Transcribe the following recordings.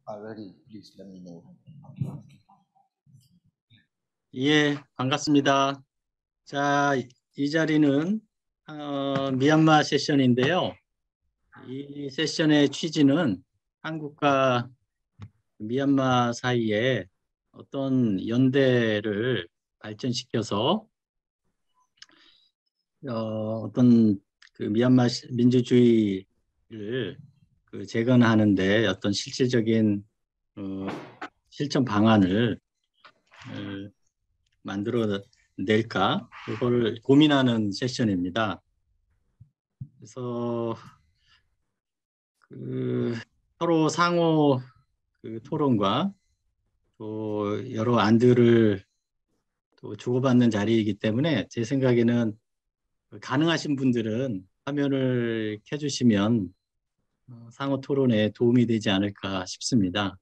are ready, please let me know. 예, 반갑습니다. 자, 이 자리는 미얀마 세션인데요. 이 세션의 취지는 한국과 미얀마 사이에 어떤 연대를 발전시켜서 어떤 그 미얀마 민주주의를 재건하는데 어떤 실질적인 실천 방안을 만들어 낼까 그걸 고민하는 세션입니다. 그래서 서로 상호 토론과 또 여러 안들을 또 주고받는 자리이기 때문에 제 생각에는 가능하신 분들은 화면을 켜주시면 상호 토론에 도움이 되지 않을까 싶습니다.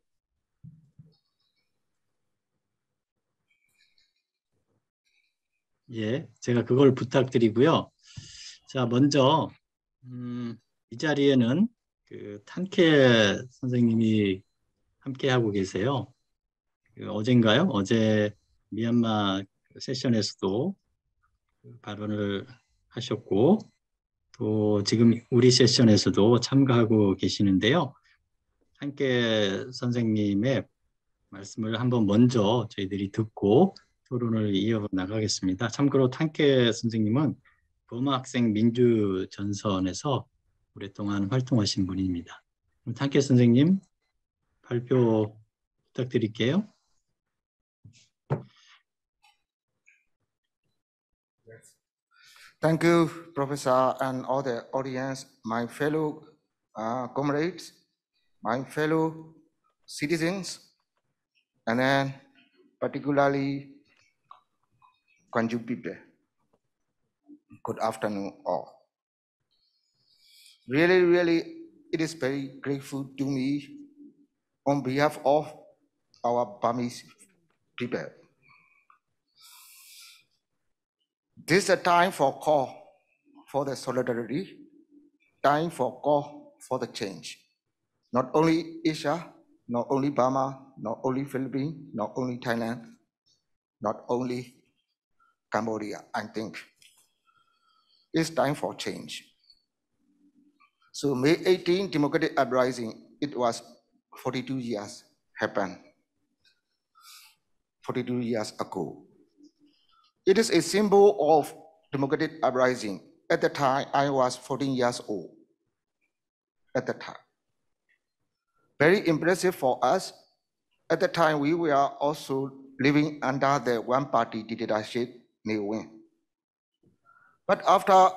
예, 제가 그걸 부탁드리고요. 자, 먼저 이 자리에는 탄케 선생님이 함께 하고 계세요. 어젠가요? 어제 미얀마 세션에서도 발언을 하셨고 또 지금 우리 세션에서도 참가하고 계시는데요. 탄케 선생님의 말씀을 한번 먼저 저희들이 듣고 토론을 이어나가겠습니다. 참고로 탄케 선생님은 버마 학생 민주전선에서 오랫동안 활동하신 분입니다. 그럼 탄케 선생님 발표 부탁드릴게요. Thank you, Professor, and all the audience, my fellow comrades, my fellow citizens, and then particularly Kwanju people. Good afternoon, all. Really, it is very grateful to me on behalf of our Burmese people. This is a time for call for the solidarity, time for call for the change. Not only Asia, not only Burma, not only Philippines, not only Thailand, not only Cambodia, I think. It's time for change. So May 18, Democratic Uprising, it was 42 years happened, 42 years ago. It is a symbol of democratic uprising. At the time, I was 14 years old. At the time. Very impressive for us. At the time, we were also living under the one-party dictatorship, Ne Win. But after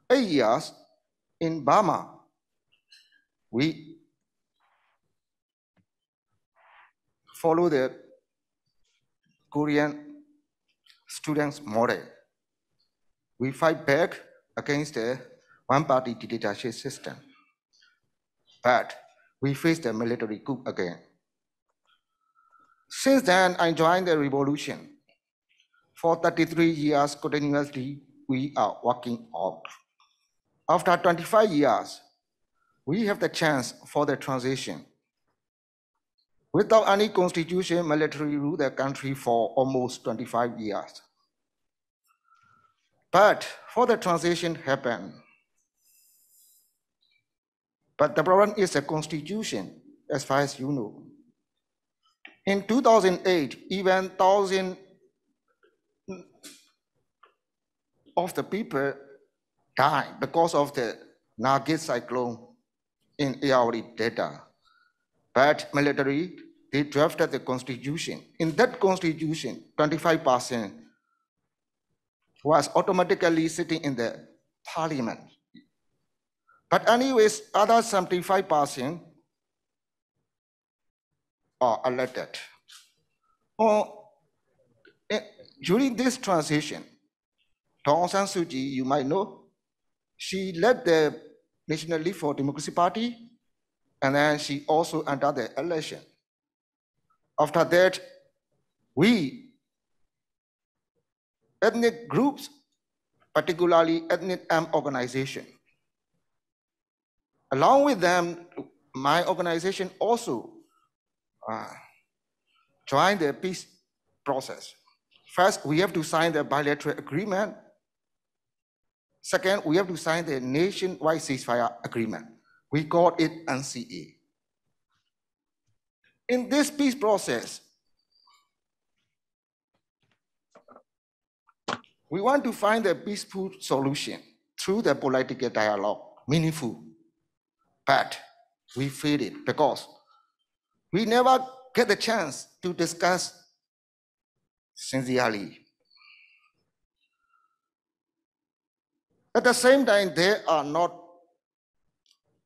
8 years in Burma, we follow the Korean students' model. We fight back against the one-party dictatorship system. But we face the military coup again. Since then, I joined the revolution. For 33 years continuously, we are working out. After 25 years, we have the chance for the transition. Without any constitution, military ruled the country for almost 25 years. But for the transition happen. But the problem is the constitution, as far as you know. In 2008, even thousands of the people died because of the Nagit cyclone in Ayeyarwady Delta. But military, they drafted the constitution. In that constitution, 25% was automatically sitting in the parliament. But anyways, other 75% are elected. During this transition, Aung San Suu Kyi, you might know, she led the National League for Democracy Party, and then she also entered the election. After that, we, ethnic groups, particularly ethnic organization, along with them, my organization also, join the peace process. First, we have to sign the bilateral agreement. Second, we have to sign the nationwide ceasefire agreement. We call it NCA. In this peace process, we want to find a peaceful solution through the political dialogue, meaningful. But we failed it because we never get the chance to discuss sincerely. At the same time, they are not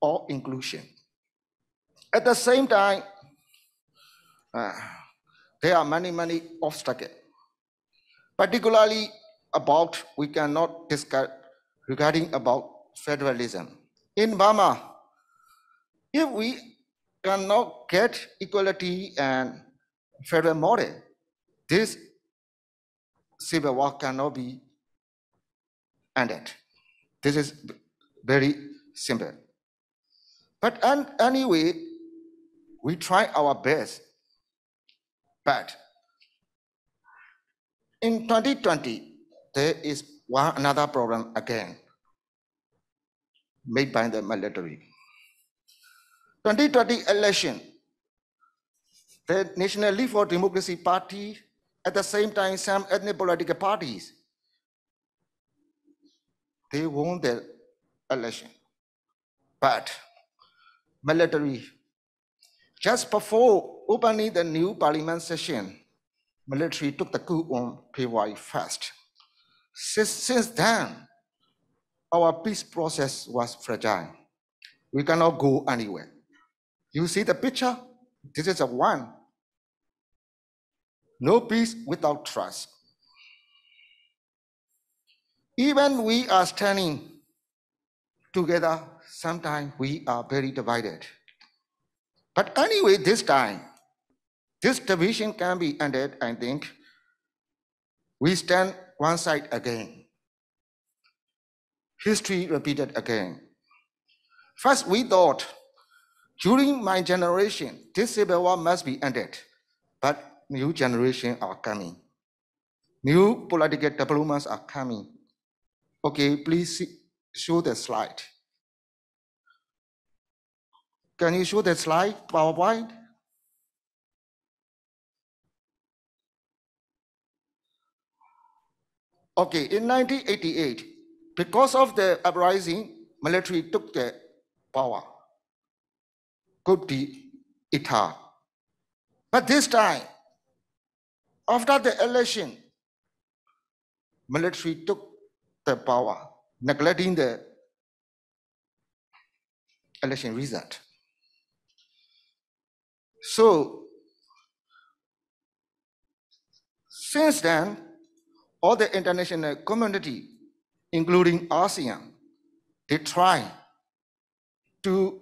all inclusion. At the same time, there are many obstacles, particularly about we cannot discuss regarding about federalism. In Burma, if we cannot get equality and federal model, this civil war cannot be ended. This is very simple. But anyway, we try our best. But in 2020, there is another problem again made by the military. 2020 election, the National League for Democracy Party, at the same time some ethnic political parties, they won the election. But military, just before opening the new parliament session, military took the coup on February 1st. Since then, our peace process was fragile. We cannot go anywhere. You see the picture? This is a one. No peace without trust. Even we are standing together, sometimes we are very divided. But anyway, this time, this division can be ended, I think. We stand one side again. History repeated again. First, we thought, during my generation, this civil war must be ended. But new generations are coming. New political developments are coming. Okay, please show the slide. Can you show the slide, PowerPoint? Okay, in 1988, because of the uprising, military took the power, coup d'etat. But this time, after the election, military took the power, neglecting the election result. So, since then, all the international community, including ASEAN, they try to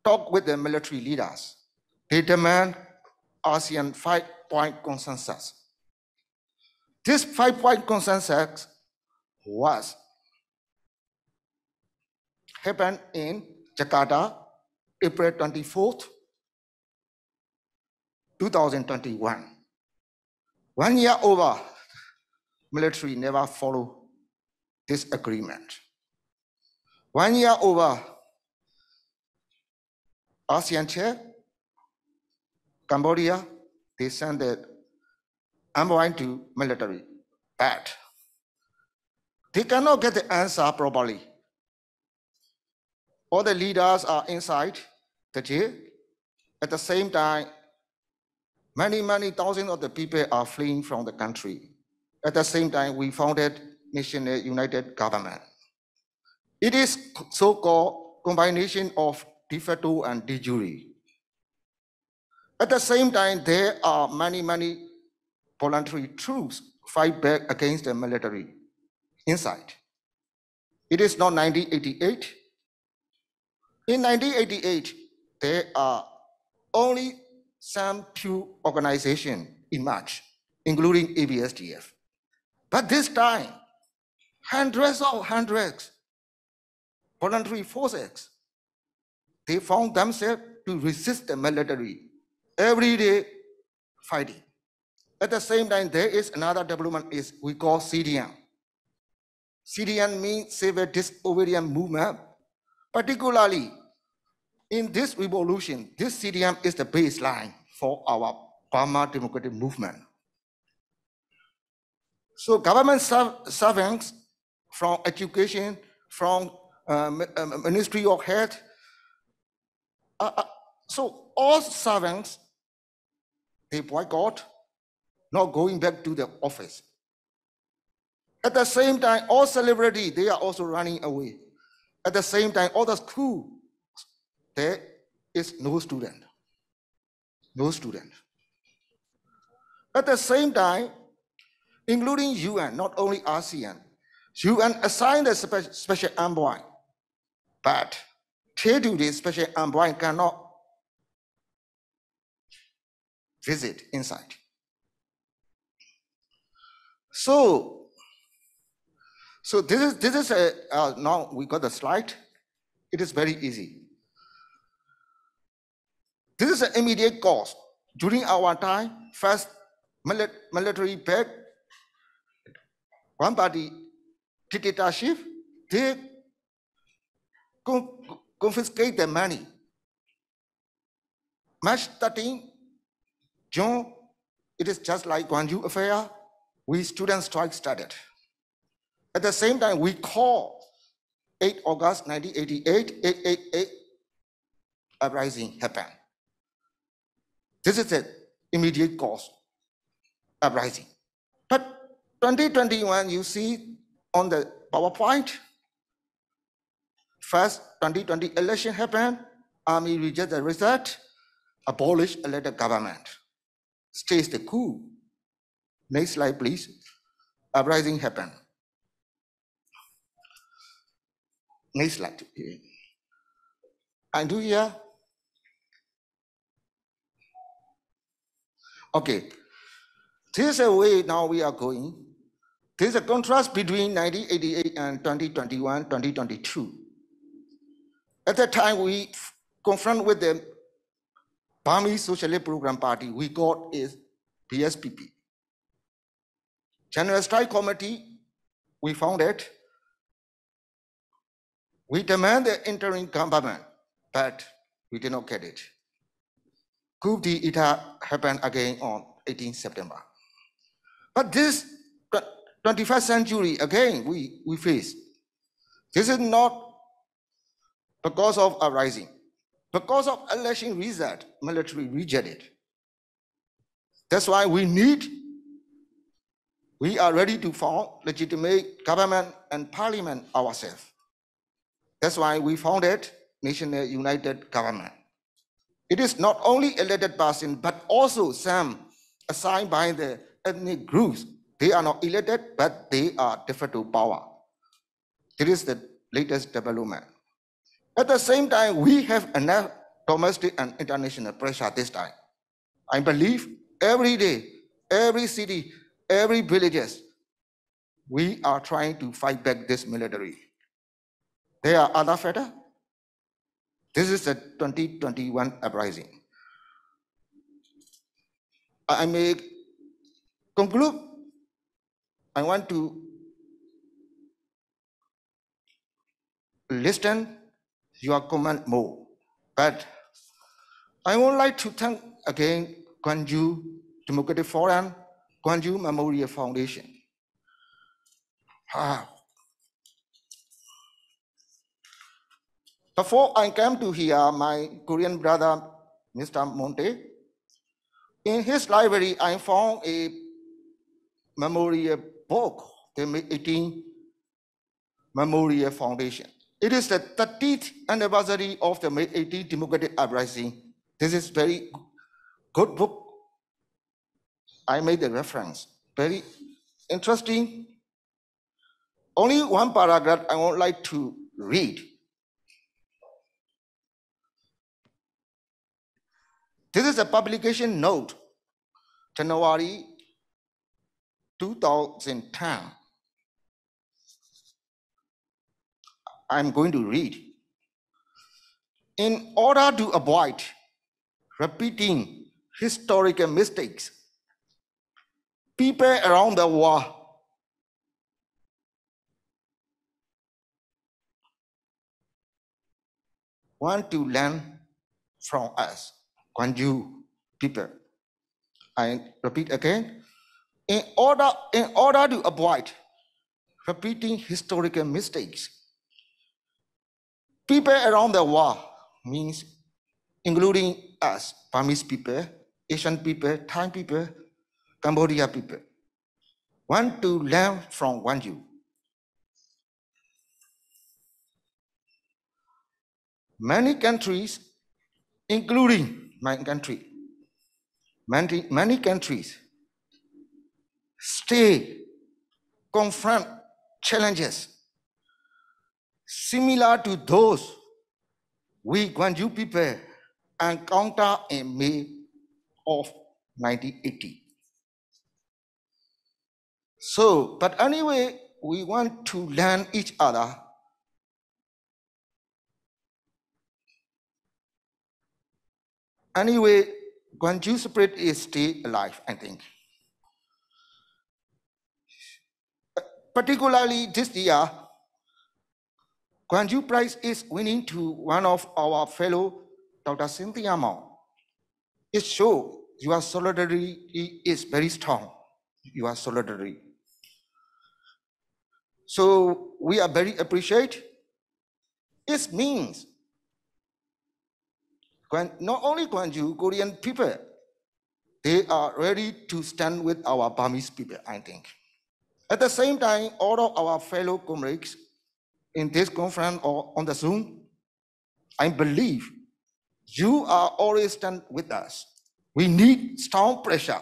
talk with the military leaders. They demand ASEAN 5-point consensus. This 5-point consensus was happened in Jakarta, April 24th, 2021. 1 year over, military never followed this agreement. 1 year over, ASEAN chair, Cambodia, they sent the envoy to military. But they cannot get the answer properly. All the leaders are inside the jail. At the same time, many thousands of the people are fleeing from the country. At the same time, we founded National United Government. It is so-called combination of de facto and de jure. At the same time, there are many voluntary troops fight back against the military inside. It is not 1988. In 1988, there are only some few organizations emerged, including ABSDF. But this time, hundreds voluntary forces, they found themselves to resist the military, everyday fighting. At the same time, there is another development is we call CDM. CDM means Civil Disobedience Movement. Particularly in this revolution, this CDM is the baseline for our Burma democratic movement. So government servants from education, from Ministry of Health, so all servants, they boycott, not going back to the office. At the same time, all celebrities, they are also running away. At the same time, all the school, there is no student. No student. At the same time, including UN, not only ASEAN, UN assigned a special envoy, but till today, special envoy cannot visit inside. So this is a, now we got the slide. It is very easy. This is an immediate cause. During our time, first military back, one party dictatorship, they confiscate the money. March 13, June, it is just like Gwangju affair, we student strike started. At the same time, we call 8 August 1988, 888 uprising happened. This is the immediate cause uprising. But 2021, you see on the PowerPoint, first 2020 election happened, army reject the result, abolish elected government, stage the coup. Next slide, please. Uprising happened. Next slide. And do here. Okay. This is a way now we are going. There's a contrast between 1988 and 2021, 2022. At that time, we confront with the Burmese Socialist Program Party, we got is BSPP. General Strike Committee, we found it. We demand the interim government, but we did not get it. Coup d'etat happened again on 18 September. But this 21st century, again, we face. This is not because of uprising. Because of election result, military rejected. That's why we are ready to form legitimate government and parliament ourselves. That's why we founded National United Government. It is not only elected person, but also some assigned by the ethnic groups. They are not elected, but they are de facto power. This is the latest development. At the same time, we have enough domestic and international pressure this time. I believe every day, every city, every villages, we are trying to fight back this military. There are other factors. This is the 2021 uprising. I may conclude. I want to listen your comment more, but I would like to thank again Gwangju Democratic Forum, Gwangju Memorial Foundation. Before I came to here, my Korean brother, Mr. Monte, in his library, I found a memorial book, the May 18 Memorial Foundation. It is the 30th anniversary of the May 18 Democratic Uprising. This is very good book. I made the reference. Very interesting. Only one paragraph I would like to read. This is a publication note, January 2010. I'm going to read. In order to avoid repeating historical mistakes, people around the world want to learn from us, Gwangju people. I repeat again. In order to avoid repeating historical mistakes, people around the world, means including us, Burmese people, Asian people, Thai people, Cambodia people, want to learn from Gwangju. Many countries, including my country, many countries still confront challenges similar to those we Gwangju people encountered in May of 1980. So, but anyway, we want to learn each other. Anyway, Gwangju spirit is still alive, I think. Particularly this year, Gwangju Prize is winning to one of our fellow, Dr. Cynthia Mao. It shows your solidarity is very strong. Your solidarity. So we are very appreciate. It means not only Gwangju, Korean people, they are ready to stand with our Burmese people, I think. At the same time, all of our fellow comrades in this conference or on the Zoom, I believe you are always stand with us. We need strong pressure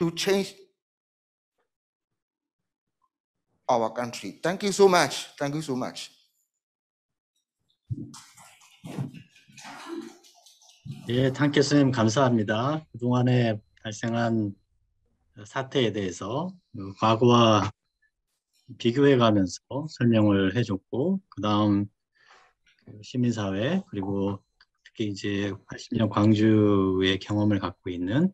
to change our country. Thank you so much. Thank you so much. 예, 탕 교수님 감사합니다. 그동안에 발생한 사태에 대해서 과거와 비교해가면서 설명을 해줬고, 그 다음 시민사회, 그리고 특히 이제 80년 광주의 경험을 갖고 있는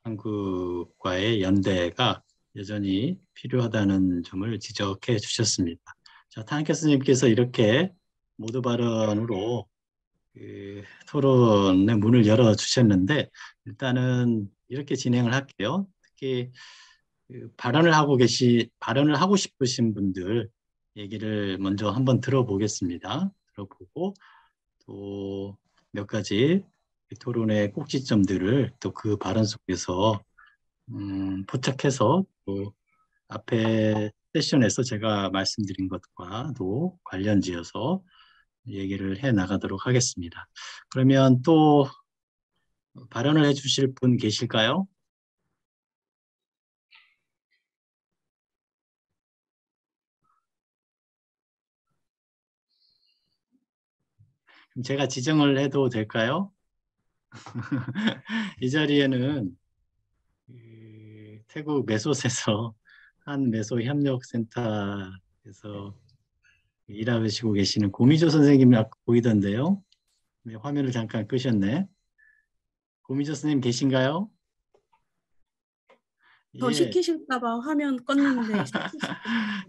한국과의 연대가 여전히 필요하다는 점을 지적해 주셨습니다. 자, 탕 교수님께서 이렇게 모두 발언으로 토론의 문을 열어 주셨는데, 일단은 이렇게 진행을 할게요. 특히 발언을 하고 싶으신 분들 얘기를 먼저 한번 들어보겠습니다. 들어보고 또 몇 가지 토론의 꼭지점들을 또 그 발언 속에서 포착해서 또 앞에 세션에서 제가 말씀드린 것과도 관련지어서 얘기를 해 나가도록 하겠습니다. 그러면 또 발언을 해 주실 분 계실까요? 그럼 제가 지정을 해도 될까요? 이 자리에는 태국 메소스에서 한 메소 협력센터에서 일하시고 계시는 고미조 선생님이 아까 보이던데요. 네, 화면을 잠깐 끄셨네. 고미조 선생님 계신가요? 더 예. 시키실까봐 화면 껐는데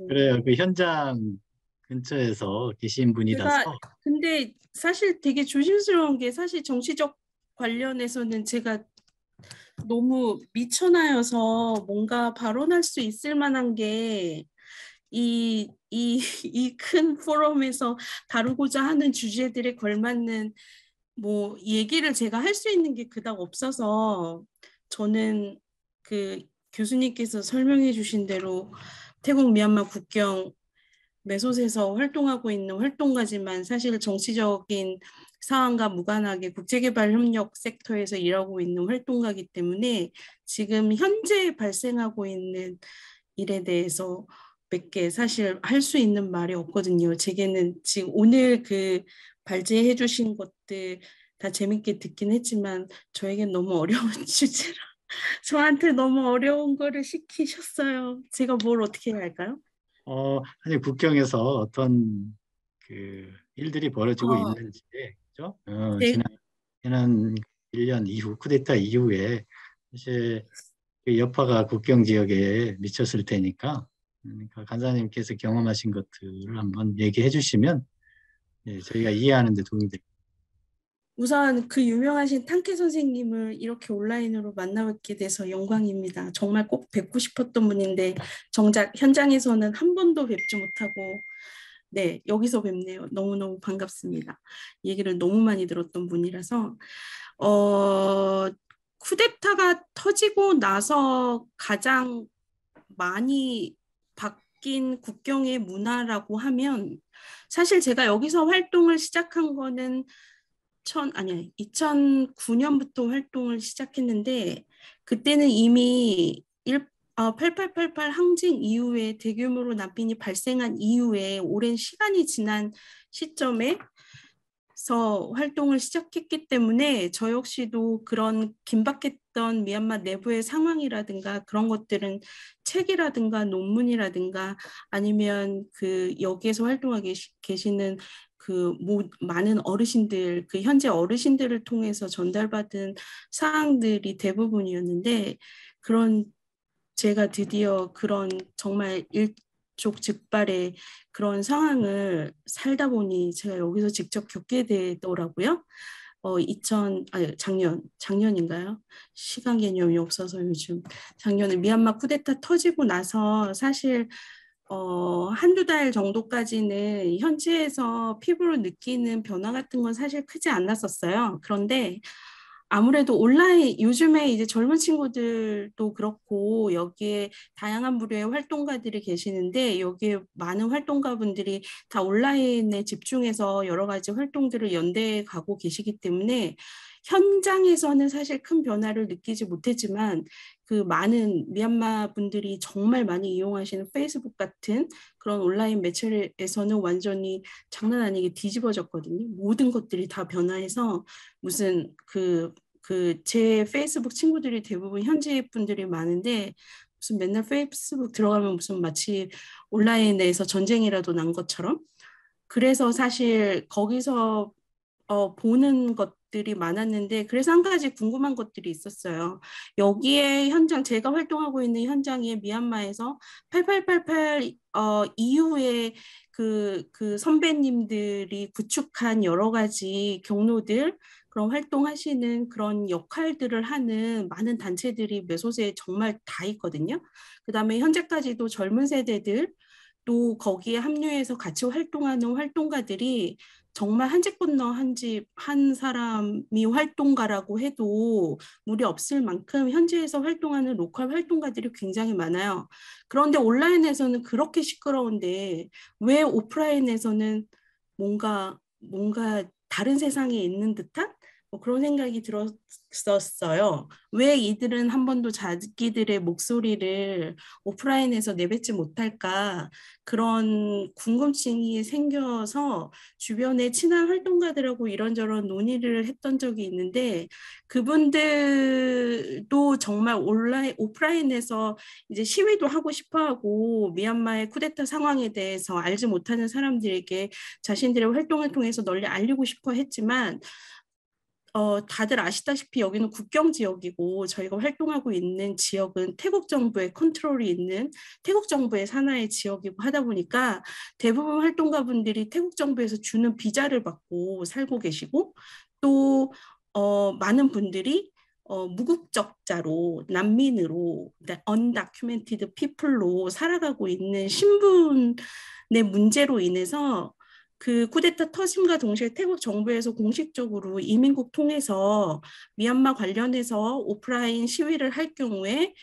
그래요. 그 현장 근처에서 계신 분이라서. 근데 사실 되게 조심스러운 게, 사실 정치적 관련해서는 제가 너무 미천하여서 뭔가 발언할 수 있을 만한 게 이 큰 포럼에서 다루고자 하는 주제들에 걸맞는 뭐 얘기를 제가 할 수 있는 게 그닥 없어서, 저는 그 교수님께서 설명해 주신 대로 태국 미얀마 국경 메소스에서 활동하고 있는 활동가지만 사실 정치적인 상황과 무관하게 국제개발협력 섹터에서 일하고 있는 활동가이기 때문에 지금 현재 발생하고 있는 일에 대해서 몇 개 사실 할 수 있는 말이 없거든요. 제게는 지금 오늘 그 발제해 주신 것들 다 재밌게 듣긴 했지만 저에겐 너무 어려운 주제라 저한테 너무 어려운 거를 시키셨어요. 제가 뭘 어떻게 해야 할까요? 아니 국경에서 어떤 그 일들이 벌어지고 있는지 그죠? 제, 지난 1년 이후 쿠데타 이후에 사실 그 여파가 국경 지역에 미쳤을 테니까 그러니까 간사님께서 경험하신 것들을 한번 얘기해 주시면 예, 저희가 이해하는 데 도움이 됩니다. 우선 그 유명하신 탕케 선생님을 이렇게 온라인으로 만나뵙게 돼서 영광입니다. 정말 꼭 뵙고 싶었던 분인데 정작 현장에서는 한 번도 뵙지 못하고 네, 여기서 뵙네요. 너무너무 반갑습니다. 얘기를 너무 많이 들었던 분이라서 쿠데타가 터지고 나서 가장 많이 바뀐 국경의 문화라고 하면 사실 제가 여기서 활동을 시작한 거는 2009년부터 활동을 시작했는데 그때는 이미 8888 항쟁 이후에 대규모로 난민이 발생한 이후에 오랜 시간이 지난 시점에 활동을 시작했기 때문에 저 역시도 그런 긴박했던 미얀마 내부의 상황이라든가 그런 것들은 책이라든가 논문이라든가 아니면 그 여기에서 활동하고 계시는 그 많은 어르신들, 그 현재 어르신들을 통해서 전달받은 사항들이 대부분이었는데 그런 제가 드디어 그런 정말 일촉즉발의 그런 상황을 살다 보니 제가 여기서 직접 겪게 되더라고요. 작년인가요? 시간 개념이 없어서 요즘 작년에 미얀마 쿠데타 터지고 나서 사실 한두 달 정도까지는 현지에서 피부로 느끼는 변화 같은 건 사실 크지 않았었어요. 그런데 아무래도 온라인 요즘에 이제 젊은 친구들도 그렇고 여기에 다양한 부류의 활동가들이 계시는데 여기에 많은 활동가분들이 다 온라인에 집중해서 여러 가지 활동들을 연대해 가고 계시기 때문에 현장에서는 사실 큰 변화를 느끼지 못했지만 그 많은 미얀마 분들이 정말 많이 이용하시는 페이스북 같은 그런 온라인 매체에서는 완전히 장난 아니게 뒤집어졌거든요. 모든 것들이 다 변화해서 무슨 제 페이스북 친구들이 대부분 현지 분들이 많은데 무슨 맨날 페이스북 들어가면 무슨 마치 온라인에서 전쟁이라도 난 것처럼 그래서 사실 거기서 보는 것들이 많았는데 그래서 한 가지 궁금한 것들이 있었어요. 여기에 현장 제가 활동하고 있는 현장에 미얀마에서 8888 이후에 그 선배님들이 구축한 여러 가지 경로들 그런 활동하시는 그런 역할들을 하는 많은 단체들이 매소세에 정말 다 있거든요. 그다음에 현재까지도 젊은 세대들 또 거기에 합류해서 같이 활동하는 활동가들이 정말 한 집 건너 한 집 한 사람이 활동가라고 해도 무리 없을 만큼 현지에서 활동하는 로컬 활동가들이 굉장히 많아요. 그런데 온라인에서는 그렇게 시끄러운데 왜 오프라인에서는 뭔가 다른 세상에 있는 듯한 그런 생각이 들었었어요. 왜 이들은 한 번도 자기들의 목소리를 오프라인에서 내뱉지 못할까 그런 궁금증이 생겨서 주변에 친한 활동가들하고 이런저런 논의를 했던 적이 있는데 그분들도 정말 오프라인에서 이제 시위도 하고 싶어하고 미얀마의 쿠데타 상황에 대해서 알지 못하는 사람들에게 자신들의 활동을 통해서 널리 알리고 싶어 했지만 다들 아시다시피 여기는 국경 지역이고 저희가 활동하고 있는 지역은 태국 정부의 컨트롤이 있는 태국 정부의 산하의 지역이고 하다 보니까 대부분 활동가분들이 태국 정부에서 주는 비자를 받고 살고 계시고 또 많은 분들이 무국적자로 난민으로 undocumented people로 살아가고 있는 신분의 문제로 인해서 그 쿠데타 터짐과 동시에 태국 정부에서 공식적으로 이민국 통해서 미얀마 관련해서 오프라인 시위를 할 경우에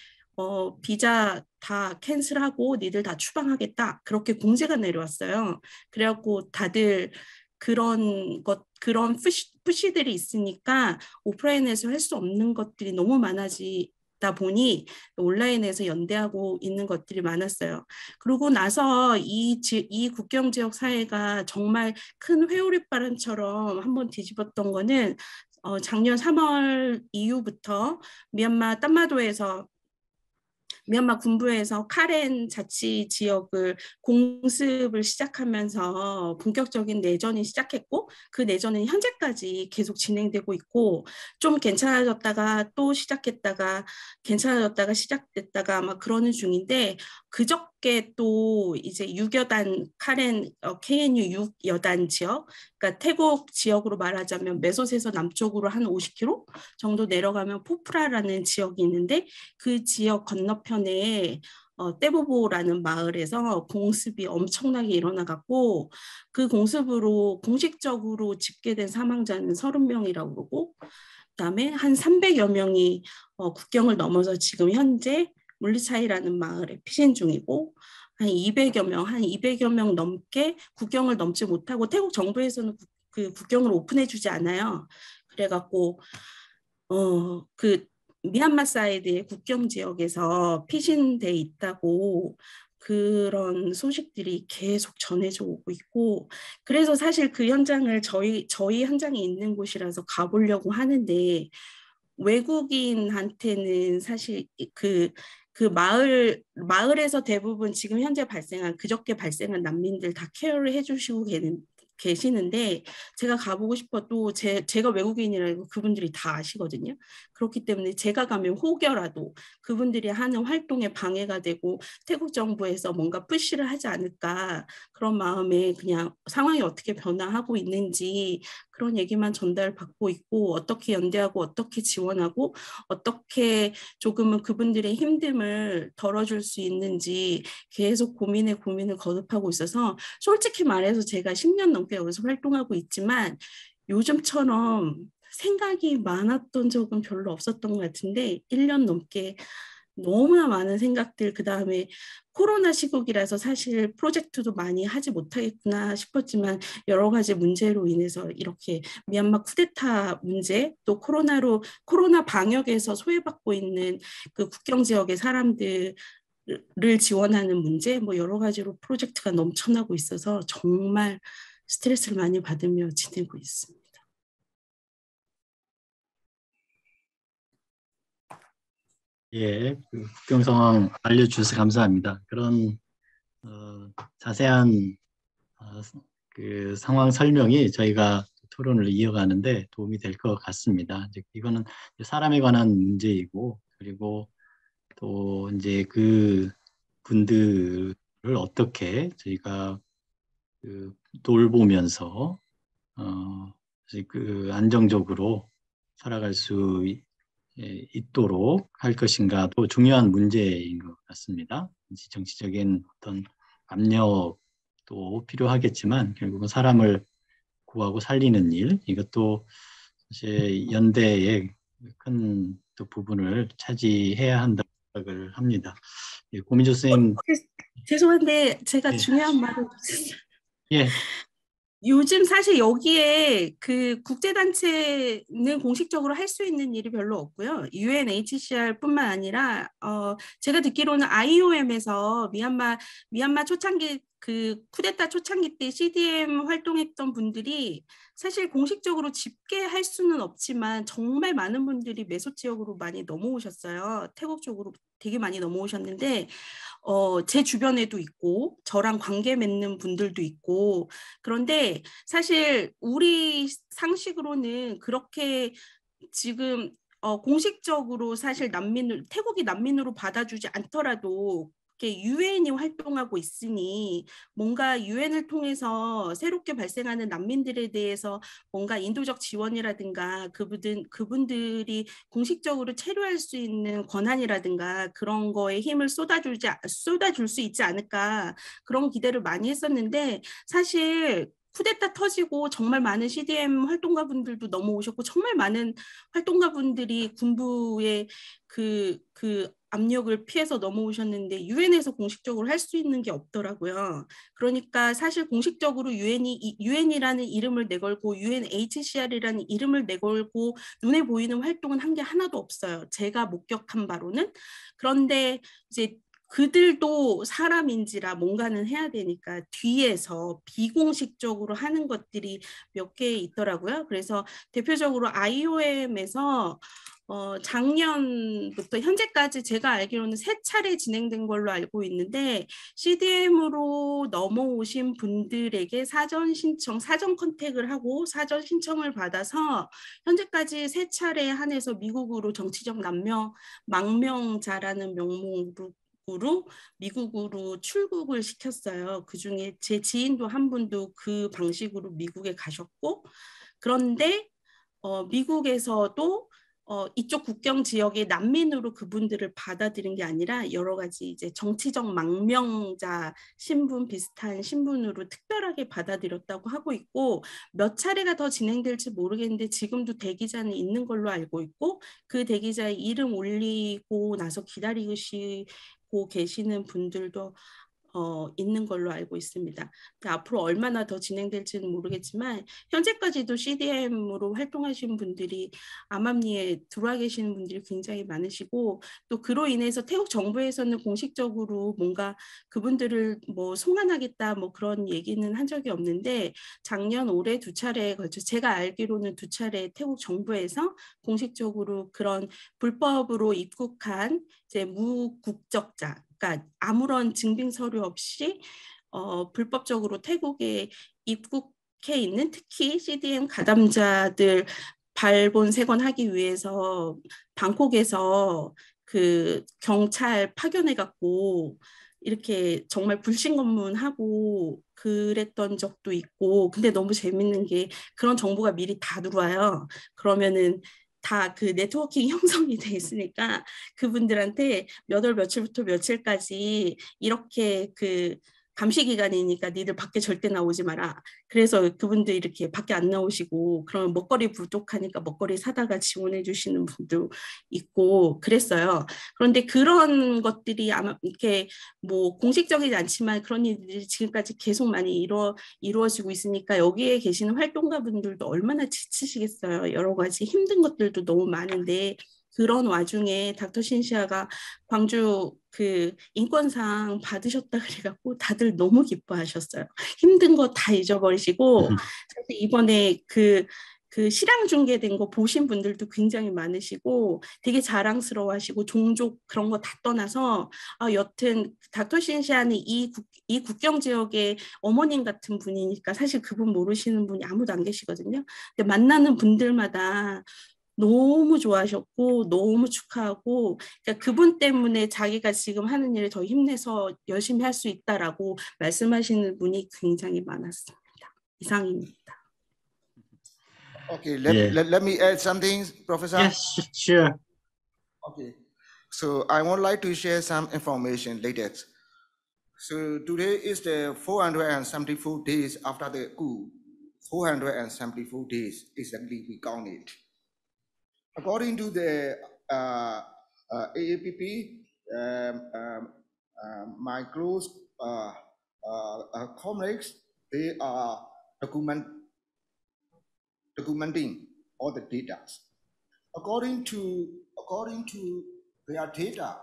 비자 다 캔슬하고 니들 다 추방하겠다 그렇게 공지가 내려왔어요. 그래갖고 다들 그런 푸시들이 있으니까 오프라인에서 할 수 없는 것들이 너무 많아지다 보니 온라인에서 연대하고 있는 것들이 많았어요. 그러고 나서 이 국경 지역 사회가 정말 큰 회오릿바람처럼 한번 뒤집었던 거는 작년 3월 이후부터 미얀마 딴마도에서 미얀마 군부에서 카렌 자치 지역을 공습을 시작하면서 본격적인 내전이 시작했고 그 내전은 현재까지 계속 진행되고 있고 좀 괜찮아졌다가 또 시작했다가 괜찮아졌다가 시작됐다가 아마 그러는 중인데 그저께 또 이제 6여단 카렌 KNU 6여단 지역 그러니까 태국 지역으로 말하자면 메솥에서 남쪽으로 한 50km 정도 내려가면 포프라라는 지역이 있는데 그 지역 건너편에 떼보보라는 마을에서 공습이 엄청나게 일어나갖고 그 공습으로 공식적으로 집계된 사망자는 30명이라고 그러고 그다음에 한 300여 명이 국경을 넘어서 지금 현재 물리차이라는 마을에 피신 중이고 한 200여 명 넘게 국경을 넘지 못하고 태국 정부에서는 그 국경을 오픈해 주지 않아요. 그래갖고 그 미얀마 사이드의 국경 지역에서 피신돼 있다고 그런 소식들이 계속 전해져 오고 있고 그래서 사실 그 현장을 저희 현장이 있는 곳이라서 가보려고 하는데 외국인한테는 사실 그 마을에서 대부분 지금 현재 그저께 발생한 난민들 다 케어를 해주시고 계시는데 제가 가보고 싶어도 제가 외국인이라고 그분들이 다 아시거든요. 그렇기 때문에 제가 가면 혹여라도 그분들이 하는 활동에 방해가 되고 태국 정부에서 뭔가 푸시를 하지 않을까 그런 마음에 그냥 상황이 어떻게 변화하고 있는지 그런 얘기만 전달받고 있고 어떻게 연대하고 어떻게 지원하고 어떻게 조금은 그분들의 힘듦을 덜어줄 수 있는지 계속 고민을 거듭하고 있어서 솔직히 말해서 제가 10년 넘게 여기서 활동하고 있지만 요즘처럼 생각이 많았던 적은 별로 없었던 것 같은데 1년 넘게 너무나 많은 생각들 그다음에 코로나 시국이라서 사실 프로젝트도 많이 하지 못하겠구나 싶었지만 여러 가지 문제로 인해서 이렇게 미얀마 쿠데타 문제 또 코로나 방역에서 소외받고 있는 그 국경 지역의 사람들 를 지원하는 문제 뭐 여러 가지로 프로젝트가 넘쳐나고 있어서 정말 스트레스를 많이 받으며 지내고 있습니다. 예, 그 국경 상황 알려주셔서 감사합니다. 그런 자세한 그 상황 설명이 저희가 토론을 이어가는데 도움이 될 것 같습니다. 이제 이거는 사람에 관한 문제이고 그리고 또 이제 그 분들을 어떻게 저희가 그 돌보면서 그 안정적으로 살아갈 수 있도록 할 것인가도 중요한 문제인 것 같습니다. 정치적인 어떤 압력도 필요하겠지만 결국은 사람을 구하고 살리는 일 이것도 사실 연대의 큰 또 부분을 차지해야 한다고 생각을 합니다. 예, 고민조 선생님. 죄송한데 제가 예, 중요한 말을 예, 요즘 사실 여기에 그 국제단체는 공식적으로 할 수 있는 일이 별로 없고요. UNHCR뿐만 아니라 제가 듣기로는 IOM에서 미얀마 초창기 그 쿠데타 초창기 때 CDM 활동했던 분들이 사실 공식적으로 집계할 수는 없지만 정말 많은 분들이 메소 지역으로 많이 넘어오셨어요. 태국 쪽으로 되게 많이 넘어오셨는데 제 주변에도 있고 저랑 관계 맺는 분들도 있고 그런데 사실 우리 상식으로는 그렇게 지금 공식적으로 사실 태국이 난민으로 받아주지 않더라도 유엔이 활동하고 있으니 뭔가 유엔을 통해서 새롭게 발생하는 난민들에 대해서 뭔가 인도적 지원이라든가 그분들이 공식적으로 체류할 수 있는 권한이라든가 그런 거에 힘을 쏟아줄 수 있지 않을까 그런 기대를 많이 했었는데 사실 쿠데타 터지고 정말 많은 CDM 활동가분들도 넘어오셨고 정말 많은 활동가분들이 군부의 그 압력을 피해서 넘어오셨는데 유엔에서 공식적으로 할 수 있는 게 없더라고요. 그러니까 사실 공식적으로 유엔이라는 이름을 내걸고 UNHCR이라는 이름을 내걸고 눈에 보이는 활동은 한 게 하나도 없어요. 제가 목격한 바로는. 그런데 이제 그들도 사람인지라 뭔가는 해야 되니까 뒤에서 비공식적으로 하는 것들이 몇 개 있더라고요. 그래서 대표적으로 IOM에서 작년부터 현재까지 제가 알기로는 3차례 진행된 걸로 알고 있는데 CDM으로 넘어오신 분들에게 사전 신청, 사전 컨택을 하고 사전 신청을 받아서 현재까지 3차례 한해서 미국으로 정치적 망명자라는 명목으로 미국으로 출국을 시켰어요. 그중에 제 지인도 한 분도 그 방식으로 미국에 가셨고, 그런데 미국에서도 이쪽 국경 지역의 난민으로 그분들을 받아들인 게 아니라 여러 가지 이제 정치적 망명자 신분 비슷한 신분으로 특별하게 받아들였다고 하고 있고, 몇 차례가 더 진행될지 모르겠는데 지금도 대기자는 있는 걸로 알고 있고, 그 대기자의 이름 올리고 나서 기다리시고 계시는 분들도 있는 걸로 알고 있습니다. 앞으로 얼마나 더 진행될지는 모르겠지만 현재까지도 CDM으로 활동하시는 분들이 암암리에 들어와 계시는 분들이 굉장히 많으시고, 또 그로 인해서 태국 정부에서는 공식적으로 뭔가 그분들을 뭐 송환하겠다 뭐 그런 얘기는 한 적이 없는데, 작년 올해 2차례에 걸쳐 제가 알기로는 2차례 태국 정부에서 공식적으로 그런 불법으로 입국한 이제 무국적자, 그러니까 아무런 증빙 서류 없이 불법적으로 태국에 입국해 있는 특히 CDM 가담자들 발본색원하기 위해서 방콕에서 그 경찰 파견해 갖고 이렇게 정말 불신검문하고 그랬던 적도 있고, 근데 너무 재밌는 게 그런 정보가 미리 다 들어와요. 그러면은 다 그 네트워킹 형성이 돼 있으니까 그분들한테 몇 월 며칠부터 며칠까지 이렇게 그 감시 기간이니까 니들 밖에 절대 나오지 마라. 그래서 그분들 이렇게 밖에 안 나오시고, 그러면 먹거리 부족하니까 먹거리 사다가 지원해 주시는 분도 있고 그랬어요. 그런데 그런 것들이 아마 이렇게 뭐 공식적이지 않지만 그런 일들이 지금까지 계속 많이 이루어지고 있으니까 여기에 계시는 활동가분들도 얼마나 지치시겠어요. 여러 가지 힘든 것들도 너무 많은데, 그런 와중에 닥터 신시아가 광주 그 인권상 받으셨다 그래갖고 다들 너무 기뻐하셨어요. 힘든 거 다 잊어버리시고, 사실 이번에 그 실황 중계된 거 보신 분들도 굉장히 많으시고 되게 자랑스러워하시고, 종족 그런 거 다 떠나서 여튼 닥터 신시아는 이 국경 지역의 어머님 같은 분이니까 사실 그분 모르시는 분이 아무도 안 계시거든요. 근데 만나는 분들마다 너무 좋아하셨고 너무 축하하고, 그러니까 그분 때문에 자기가 지금 하는 일을 더 힘내서 열심히 할 수 있다라고 말씀하시는 분이 굉장히 많았습니다. 이상입니다. Okay, Yeah. let me add something, Professor. Yes, sure. Okay, so I would like to share some information later. So today is the 474 days after the coup. 474 days exactly we count it. According to the AAPP, my close comrades, they are documenting all the data. According to their data,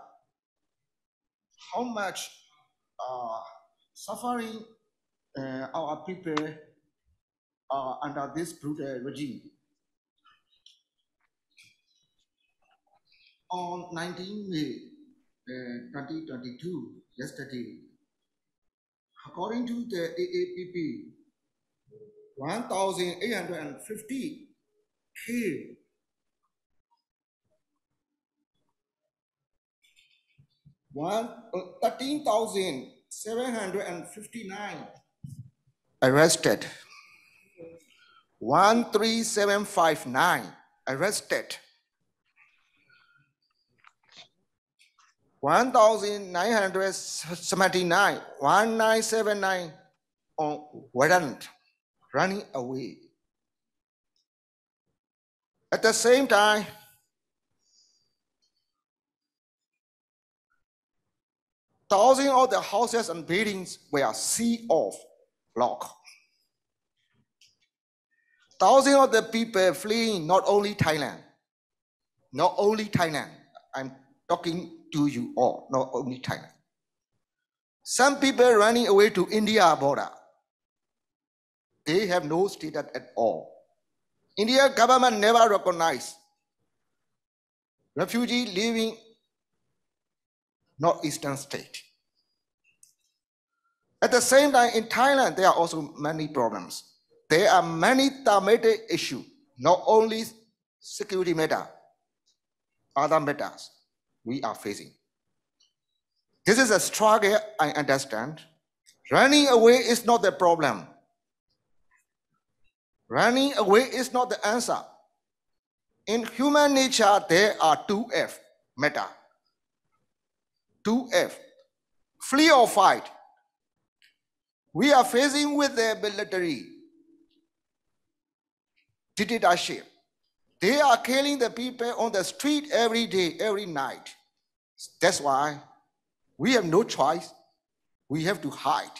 how much suffering our people are under this brutal regime. On 19 May 2022, yesterday, according to the AAPP, 1,850 killed. 13,759 arrested. 13759 arrested. 1,979, 1979 on warrant, running away. At the same time, thousands of the houses and buildings were sealed off, locked. Thousands of the people fleeing not only Thailand, I'm talking to you all, not only Thailand. Some people running away to India border. They have no status at all. India government never recognized. refugee living northeastern state. At the same time, in Thailand, there are also many problems. There are many thematic issues, not only security matter, other matters we are facing. This is a struggle, I understand. Running away is not the problem. Running away is not the answer. In human nature, there are two F matter. Two F, flee or fight. We are facing with the military dictatorship. They are killing the people on the street every day, every night. That's why we have no choice. We have to hide.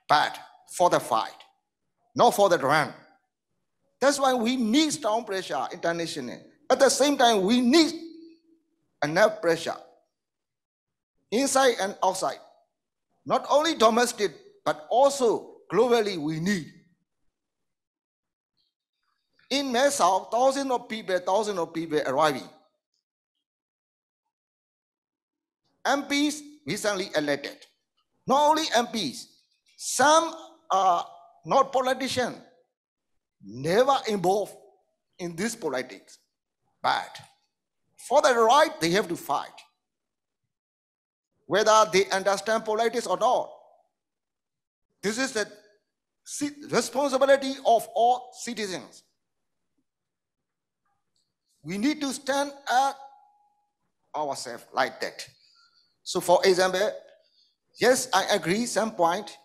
But for the fight, not for the run. That's why we need strong pressure internationally. At the same time, we need enough pressure inside and outside. Not only domestic, but also globally we need. In Mae Sao, thousands of people arriving. MPs recently elected. Not only MPs, some are not politicians, never involved in this politics. But for the right, they have to fight. Whether they understand politics or not. This is the responsibility of all citizens. We need to stand up ourselves like that. So for example, yes, I agree some point.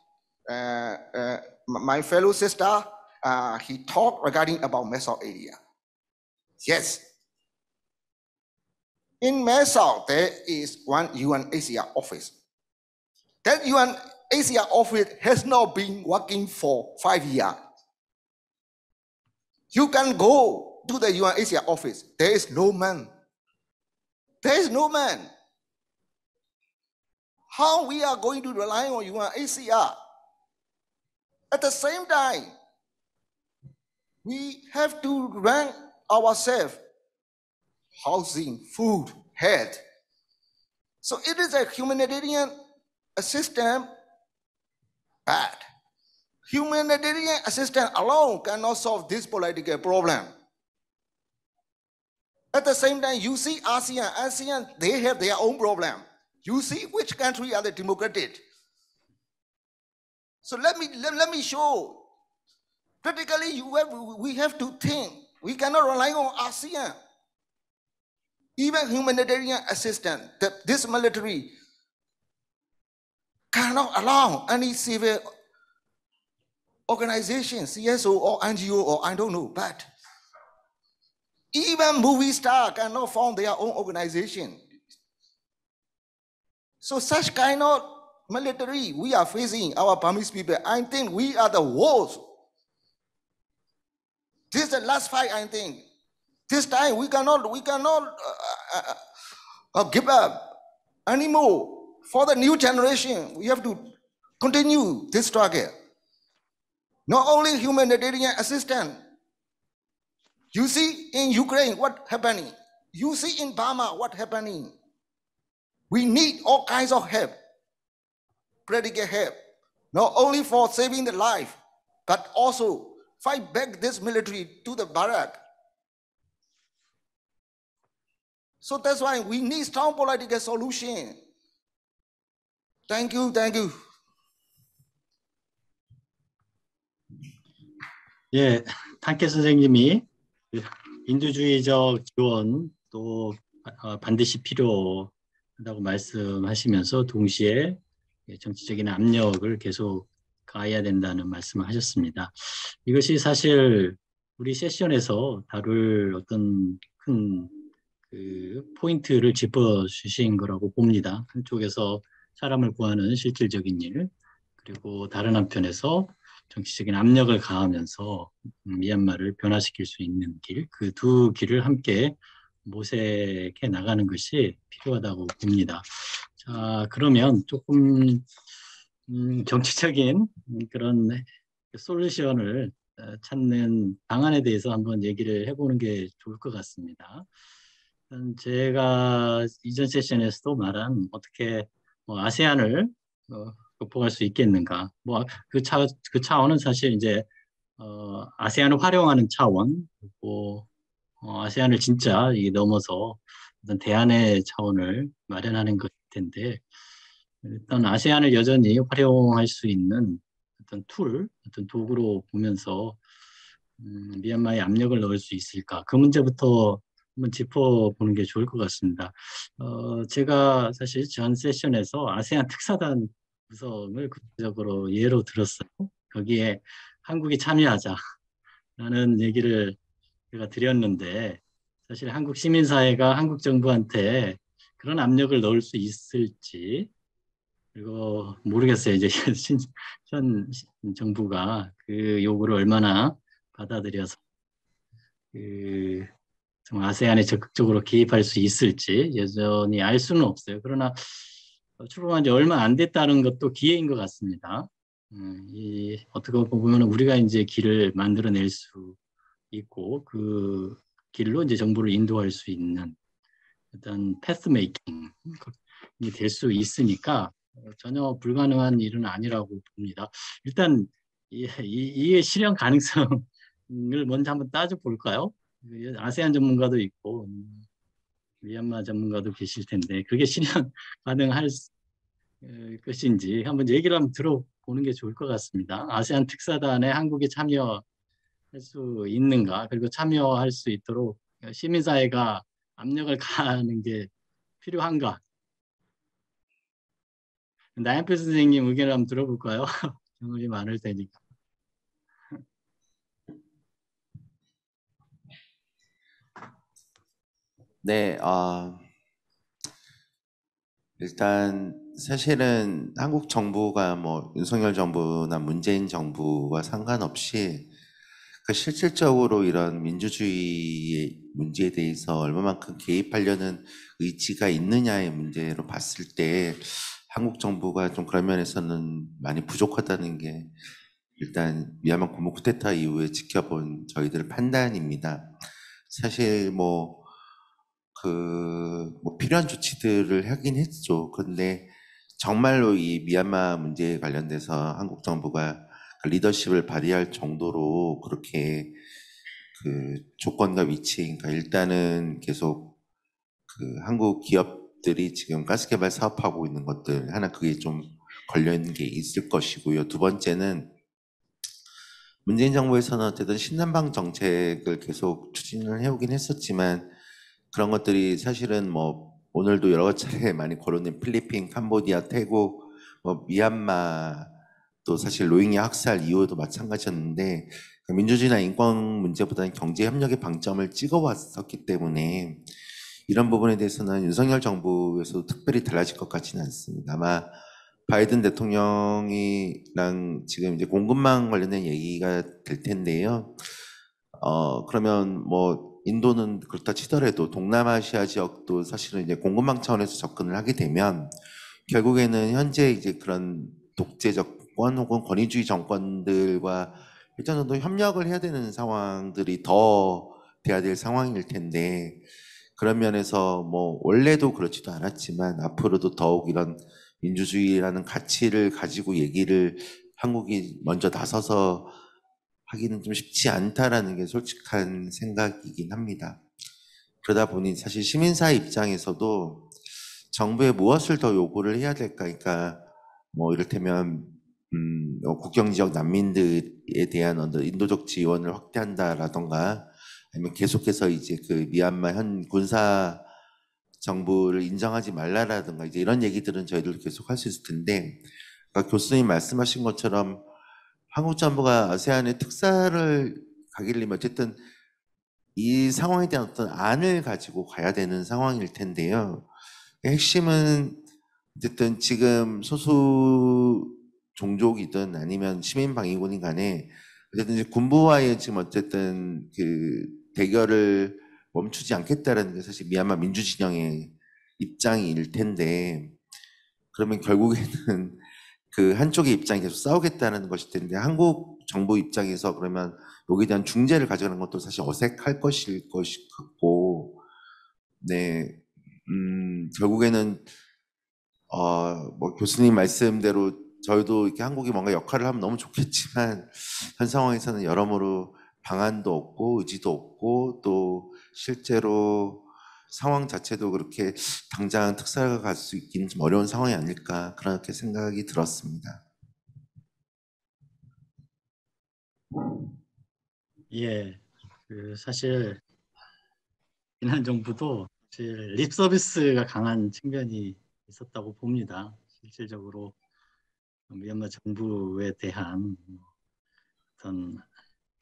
My fellow sister, he talked regarding about Mae Sao area. Yes. In Mae Sao, there is one UNHCR office. That UNHCR office has not been working for 5 years. You can go to the UNHCR office. There is no man. There is no man. How we are going to rely on UNHCR? At the same time, we have to rank ourselves. Housing, food, health. So it is a humanitarian assistance, but humanitarian assistance alone cannot solve this political problem. At the same time, you see ASEAN, they have their own problem. You see which country are the democratic. So let me show. Practically, we have to think. We cannot rely on ASEAN. Even humanitarian assistance, this military cannot allow any civil organization, CSO or NGO or I don't know, but even movie star cannot form their own organization. So such kind of military we are facing, our Burmese people, I think we are the worst. This is the last fight, I think. This time we cannot give up anymore. For the new generation, we have to continue this struggle. Not only humanitarian assistance. You see in Ukraine what happening. You see in Burma what happening. We need all kinds of help, practical help, not only for saving the life, but also fight back this military to the barrack. So that's why we need strong political solution. Thank you. 예, 탄케 선생님이 인도주의적 지원도 반드시 필요하다고 말씀하시면서 동시에 정치적인 압력을 계속 가해야 된다는 말씀을 하셨습니다. 이것이 사실 우리 세션에서 다룰 어떤 큰 포인트를 짚어주신 거라고 봅니다. 한쪽에서 사람을 구하는 실질적인 일, 그리고 다른 한편에서 정치적인 압력을 가하면서 미얀마를 변화시킬 수 있는 길, 그 두 길을 함께 모색해 나가는 것이 필요하다고 봅니다. 자, 그러면 조금 정치적인 그런 솔루션을 찾는 방안에 대해서 한번 얘기를 해보는 게 좋을 것 같습니다. 제가 이전 세션에서도 말한 어떻게 아세안을 극복할 수 있겠는가. 그 차원은 사실 이제 아세안을 활용하는 차원, 그리고 아세안을 진짜 이게 넘어서 어떤 대안의 차원을 마련하는 것일 텐데, 일단 아세안을 여전히 활용할 수 있는 어떤 도구로 보면서 미얀마에 압력을 넣을 수 있을까? 그 문제부터 한번 짚어보는 게 좋을 것 같습니다. 제가 사실 전 세션에서 아세안 특사단 구성을 구체적으로 예로 들었어요. 거기에 한국이 참여하자라는 얘기를 제가 드렸는데, 사실 한국 시민사회가 한국 정부한테 그런 압력을 넣을 수 있을지, 그리고 모르겠어요. 이제 현 정부가 그 요구를 얼마나 받아들여서 좀 아세안에 적극적으로 개입할 수 있을지 여전히 알 수는 없어요. 그러나 출범한 지 얼마 안 됐다는 것도 기회인 것 같습니다. 어떻게 보면 우리가 이제 길을 만들어낼 수 있고 그 길로 이제 정부를 인도할 수 있는 어떤 패스 메이킹이 될 수 있으니까 전혀 불가능한 일은 아니라고 봅니다. 일단 이의 실현 가능성을 먼저 한번 따져볼까요? 아세안 전문가도 있고 미얀마 전문가도 계실 텐데 그게 실현 가능할 것인지 한번 얘기를 한번 들어보는 게 좋을 것 같습니다. 아세안 특사단에 한국이 참여할 수 있는가, 그리고 참여할 수 있도록 시민사회가 압력을 가하는 게 필요한가. 나연표 선생님 의견을 한번 들어볼까요? 경험이 많을 테니까. 네, 일단 사실은 한국 정부가 뭐 윤석열 정부나 문재인 정부와 상관없이 그 실질적으로 이런 민주주의의 문제에 대해서 얼마만큼 개입하려는 의지가 있느냐의 문제로 봤을 때 한국 정부가 좀 그런 면에서는 많이 부족하다는 게 일단 미얀마 군부 쿠데타 이후에 지켜본 저희들 판단입니다. 사실 필요한 조치들을 하긴 했죠. 근데 정말로 이 미얀마 문제에 관련돼서 한국 정부가 그 리더십을 발휘할 정도로 그렇게 그 조건과 위치, 그러니까 일단은 계속 그 한국 기업들이 지금 가스개발 사업하고 있는 것들 하나 그게 좀 걸려 있는 게 있을 것이고요. 두 번째는 문재인 정부에서는 어쨌든 신남방 정책을 계속 추진을 해오긴 했었지만 그런 것들이 사실은 오늘도 여러 차례 많이 거론된 필리핀, 캄보디아, 태국, 미얀마 또 사실 로힝야 학살 이후에도 마찬가지였는데 민주주의나 인권 문제보다는 경제 협력의 방점을 찍어왔었기 때문에 이런 부분에 대해서는 윤석열 정부에서도 특별히 달라질 것 같지는 않습니다. 아마 바이든 대통령이랑 지금 이제 공급망 관련된 얘기가 될 텐데요. 그러면 인도는 그렇다 치더라도 동남아시아 지역도 사실은 이제 공급망 차원에서 접근을 하게 되면 결국에는 현재 이제 그런 독재 정권 혹은 권위주의 정권들과 일정 정도 협력을 해야 되는 상황들이 더 돼야 될 상황일 텐데 그런 면에서 원래도 그렇지도 않았지만 앞으로도 더욱 이런 민주주의라는 가치를 가지고 얘기를 한국이 먼저 나서서 하기는 좀 쉽지 않다라는 게 솔직한 생각이긴 합니다. 그러다 보니 사실 시민사회 입장에서도 정부에 무엇을 더 요구를 해야 될까? 그러니까 이를테면 국경지역 난민들에 대한 어떤 인도적 지원을 확대한다라던가 아니면 계속해서 이제 그 미얀마 현 군사 정부를 인정하지 말라라든가 이제 이런 얘기들은 저희들 계속 할 수 있을 텐데 그러니까 교수님 말씀하신 것처럼 한국 정부가 아세안의 특사를 가기려면 어쨌든 이 상황에 대한 어떤 안을 가지고 가야 되는 상황일 텐데요. 핵심은 어쨌든 지금 소수 종족이든 아니면 시민방위군이 간에 어쨌든 이제 군부와의 지금 어쨌든 그 대결을 멈추지 않겠다라는 게 사실 미얀마 민주진영의 입장일 텐데 그러면 결국에는 그 한쪽의 입장이 계속 싸우겠다는 것일 텐데 한국 정부 입장에서 그러면 여기에 대한 중재를 가져가는 것도 사실 어색할 것일 것 같고, 네, 결국에는 뭐 교수님 말씀대로 저희도 이렇게 한국이 뭔가 역할을 하면 너무 좋겠지만 현 상황에서는 여러모로 방안도 없고 의지도 없고 또 실제로 상황 자체도 그렇게 당장 특사가 갈 수 있기는 좀 어려운 상황이 아닐까 그렇게 생각이 들었습니다. 예, 사실 지난 정부도 사실 립 서비스가 강한 측면이 있었다고 봅니다. 실질적으로 미얀마 정부에 대한 어떤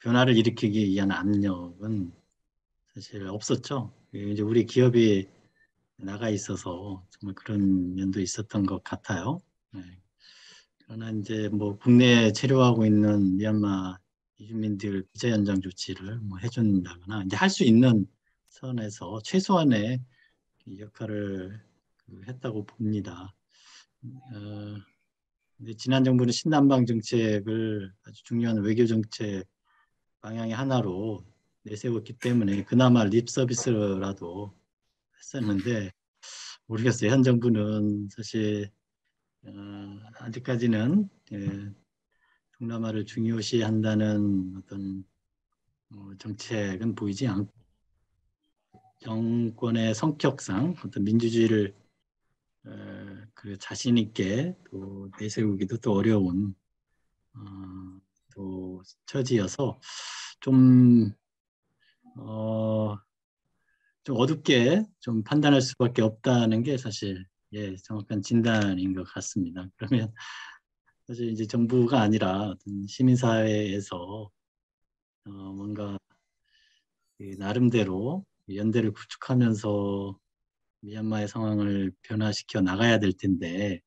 변화를 일으키기 위한 압력은 사실 없었죠. 이제 우리 기업이 나가 있어서 정말 그런 면도 있었던 것 같아요. 네. 그러나 이제 뭐 국내에 체류하고 있는 미얀마 이주민들 비자 연장 조치를 뭐 해준다거나 이제 할 수 있는 선에서 최소한의 역할을 했다고 봅니다. 근데 지난 정부는 신남방 정책을 아주 중요한 외교 정책 방향의 하나로 내세웠기 때문에 그나마 립 서비스라도 했었는데 모르겠어요. 현 정부는 사실 아직까지는 동남아를 중요시한다는 어떤 정책은 보이지 않고 정권의 성격상 어떤 민주주의를 그 자신 있게 또 내세우기도 또 어려운 또 처지여서 좀 좀 어둡게 좀 판단할 수밖에 없다는 게 사실 정확한 진단인 것 같습니다. 그러면 사실 이제 정부가 아니라 어떤 시민사회에서 뭔가 나름대로 연대를 구축하면서 미얀마의 상황을 변화시켜 나가야 될 텐데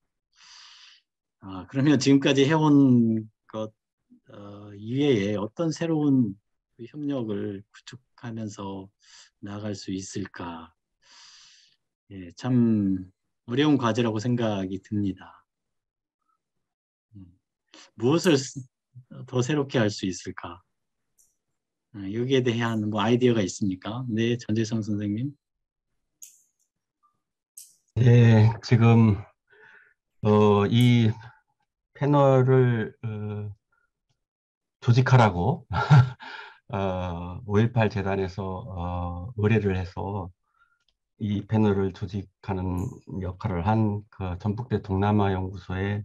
그러면 지금까지 해온 것 이외에 어떤 새로운 협력을 구축하면서 나아갈 수 있을까? 참 어려운 과제라고 생각이 듭니다. 무엇을 더 새롭게 할 수 있을까? 여기에 대한 뭐 아이디어가 있습니까? 네, 전재성 선생님. 네, 지금 이 패널을 조직하라고 5.18 재단에서 의뢰를 해서 이 패널을 조직하는 역할을 한 그 전북대 동남아연구소의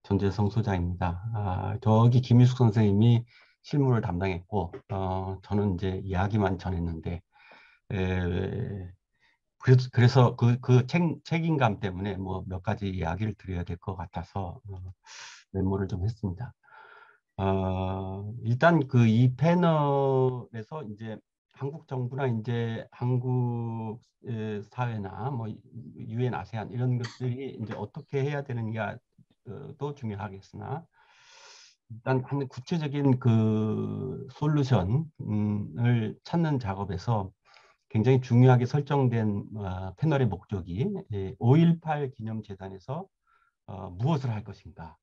전재성 소장입니다. 저기 김유숙 선생님이 실무를 담당했고 저는 이제 이야기만 전했는데 그래서 그 책임감 때문에 뭐 몇 가지 이야기를 드려야 될 것 같아서 메모를 좀 했습니다. 일단 그 이 패널에서 이제 한국 정부나 이제 한국 사회나 뭐 유엔 아세안 이런 것들이 이제 어떻게 해야 되느냐도 중요하겠으나 일단 한 구체적인 그 솔루션을 찾는 작업에서 굉장히 중요하게 설정된 패널의 목적이 5.18 기념재단에서 무엇을 할 것인가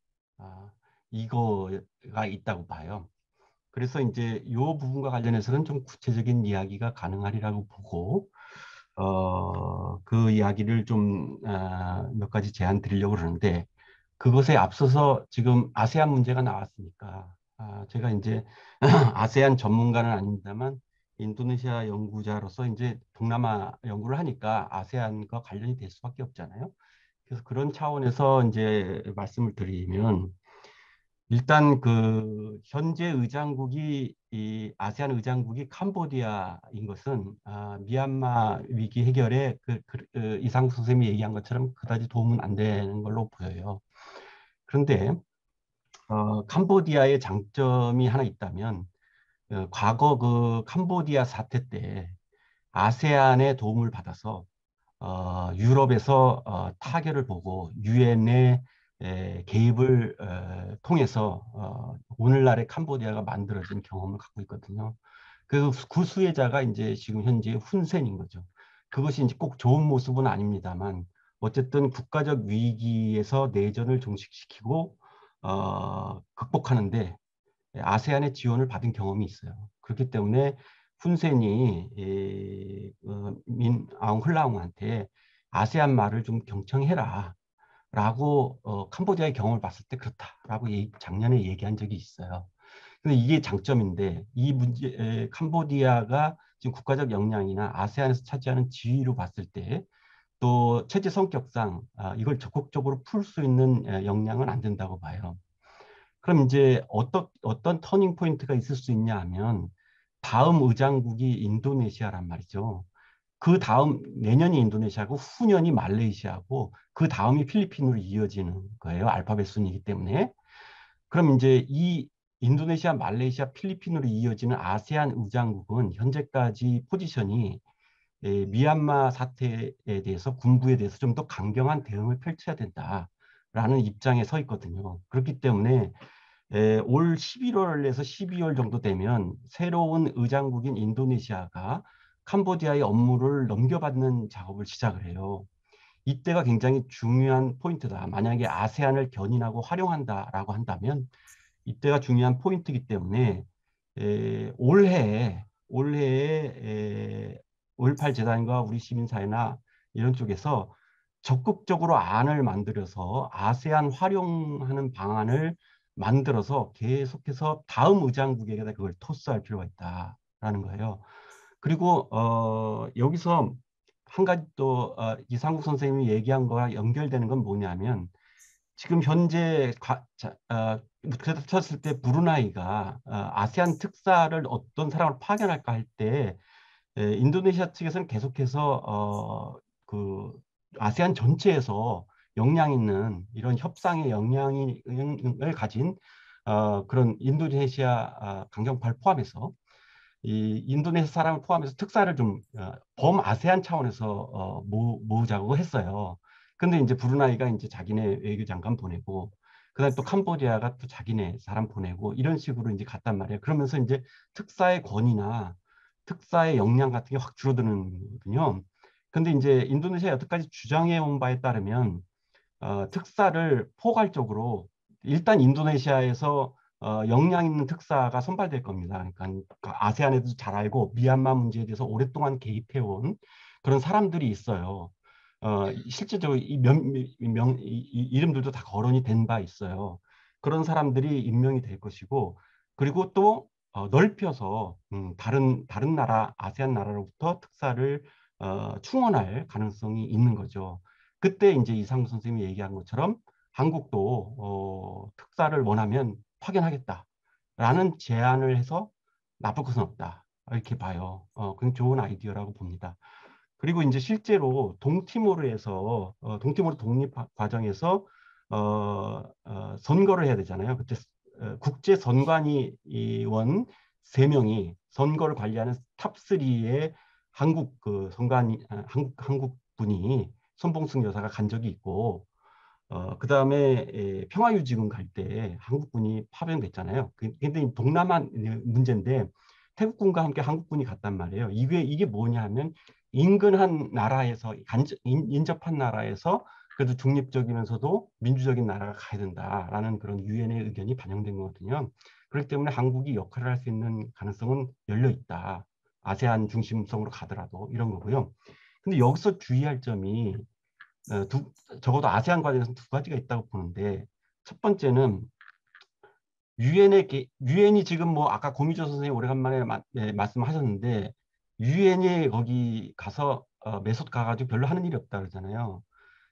이거가 있다고 봐요. 그래서 이제 이 부분과 관련해서는 좀 구체적인 이야기가 가능하리라고 보고 그 이야기를 좀 몇 가지 제안 드리려고 그러는데 그것에 앞서서 지금 아세안 문제가 나왔으니까 제가 이제 아세안 전문가는 아닙니다만 인도네시아 연구자로서 이제 동남아 연구를 하니까 아세안과 관련이 될 수밖에 없잖아요. 그래서 그런 차원에서 이제 말씀을 드리면 일단 그 현재 의장국이 이 아세안 의장국이 캄보디아인 것은 미얀마 위기 해결에 이상국 선생님이 얘기한 것처럼 그다지 도움은 안 되는 걸로 보여요. 그런데 캄보디아의 장점이 하나 있다면 과거 그 캄보디아 사태 때 아세안의 도움을 받아서 유럽에서 타결을 보고 유엔의 개입을 통해서 오늘날의 캄보디아가 만들어진 경험을 갖고 있거든요. 그 수혜자가 이제 지금 현재 훈센인 거죠. 그것이 이제 꼭 좋은 모습은 아닙니다만 어쨌든 국가적 위기에서 내전을 종식시키고 극복하는데 아세안의 지원을 받은 경험이 있어요. 그렇기 때문에 훈센이 민 아웅 훌라웅한테 아세안 말을 좀 경청해라 라고 캄보디아의 경험을 봤을 때 그렇다라고 작년에 얘기한 적이 있어요. 근데 이게 장점인데 이 문제 캄보디아가 지금 국가적 역량이나 아세안에서 차지하는 지위로 봤을 때 또 체제 성격상 이걸 적극적으로 풀 수 있는 역량은 안 된다고 봐요. 그럼 이제 어떤 터닝 포인트가 있을 수 있냐 하면 다음 의장국이 인도네시아란 말이죠. 그 다음 내년이 인도네시아고 후년이 말레이시아고 그 다음이 필리핀으로 이어지는 거예요. 알파벳 순이기 때문에. 그럼 이제 이 인도네시아, 말레이시아, 필리핀으로 이어지는 아세안 의장국은 현재까지 포지션이 미얀마 사태에 대해서 군부에 대해서 좀 더 강경한 대응을 펼쳐야 된다라는 입장에 서 있거든요. 그렇기 때문에 올 11월에서 12월 정도 되면 새로운 의장국인 인도네시아가 캄보디아의 업무를 넘겨받는 작업을 시작을 해요. 이때가 굉장히 중요한 포인트다. 만약에 아세안을 견인하고 활용한다라고 한다면 이때가 중요한 포인트이기 때문에 올해에 5.18 재단과 우리 시민사회나 이런 쪽에서 적극적으로 안을 만들어서 아세안 활용하는 방안을 만들어서 계속해서 다음 의장국에게다 그걸 토스할 필요가 있다라는 거예요. 그리고 여기서 한 가지 또 이상국 선생님이 얘기한 거와 연결되는 건 뭐냐면 지금 현재 그랬을 때 브루나이가 아세안 특사를 어떤 사람을 파견할까 할 때 인도네시아 측에서는 계속해서 그 아세안 전체에서 역량 있는 이런 협상의 역량을 가진 그런 인도네시아 강경파를 포함해서 이 인도네시아 사람을 포함해서 특사를 좀 범아세안 차원에서 모으자고 했어요. 근데 이제 브루나이가 이제 자기네 외교장관 보내고 그다음에 또 캄보디아가 또 자기네 사람 보내고 이런 식으로 이제 갔단 말이에요. 그러면서 이제 특사의 권위나 특사의 역량 같은 게 확 줄어드는 거거든요. 근데 이제 인도네시아 여태까지 주장해 온 바에 따르면 특사를 포괄적으로 일단 인도네시아에서 역량 있는 특사가 선발될 겁니다. 그러니까 아세안에도 잘 알고 미얀마 문제에 대해서 오랫동안 개입해온 그런 사람들이 있어요. 실제적으로 이름들도 다 거론이 된 바 있어요. 그런 사람들이 임명이 될 것이고 그리고 또 넓혀서 다른 나라 아세안 나라로부터 특사를 충원할 가능성이 있는 거죠. 그때 이제 이상무 선생님이 얘기한 것처럼 한국도 특사를 원하면 파견하겠다라는 제안을 해서 나쁠 것은 없다. 이렇게 봐요. 그건 좋은 아이디어라고 봅니다. 그리고 이제 실제로 동티모르에서 동티모르 독립 과정에서 선거를 해야 되잖아요. 그때 국제 선관위원 3명이 선거를 관리하는 탑3에 한국 그 선관위 한국 분이 손봉승 여사가 간 적이 있고 그다음에 평화유지군 갈 때 한국군이 파병됐잖아요. 근데 동남아 문제인데 태국군과 함께 한국군이 갔단 말이에요. 이게 뭐냐 하면 인근한 나라에서 인접한 나라에서 그래도 중립적이면서도 민주적인 나라가 가야 된다라는 그런 유엔의 의견이 반영된 거거든요. 그렇기 때문에 한국이 역할을 할 수 있는 가능성은 열려 있다. 아세안 중심성으로 가더라도 이런 거고요. 근데 여기서 주의할 점이 적어도 아세안 관련해서 2가지가 있다고 보는데 첫 번째는 유엔이 지금 뭐 아까 고미조 선생님 오래간만에 말씀하셨는데 유엔이 거기 가서 메소드 가가지고 별로 하는 일이 없다 그러잖아요.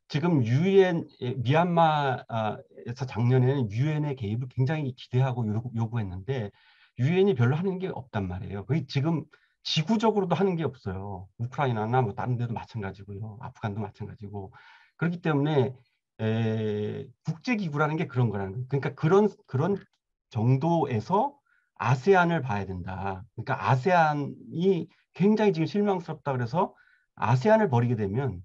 지금 유엔 미얀마에서 작년에는 유엔의 개입을 굉장히 기대하고 요구했는데 유엔이 별로 하는 게 없단 말이에요. 거의 지금 지구적으로도 하는 게 없어요. 우크라이나나 뭐 다른 데도 마찬가지고요. 아프간도 마찬가지고. 그렇기 때문에 국제기구라는 게 그런 거라는 거예요. 그러니까 그런 정도에서 아세안을 봐야 된다. 그러니까 아세안이 굉장히 지금 실망스럽다 그래서 아세안을 버리게 되면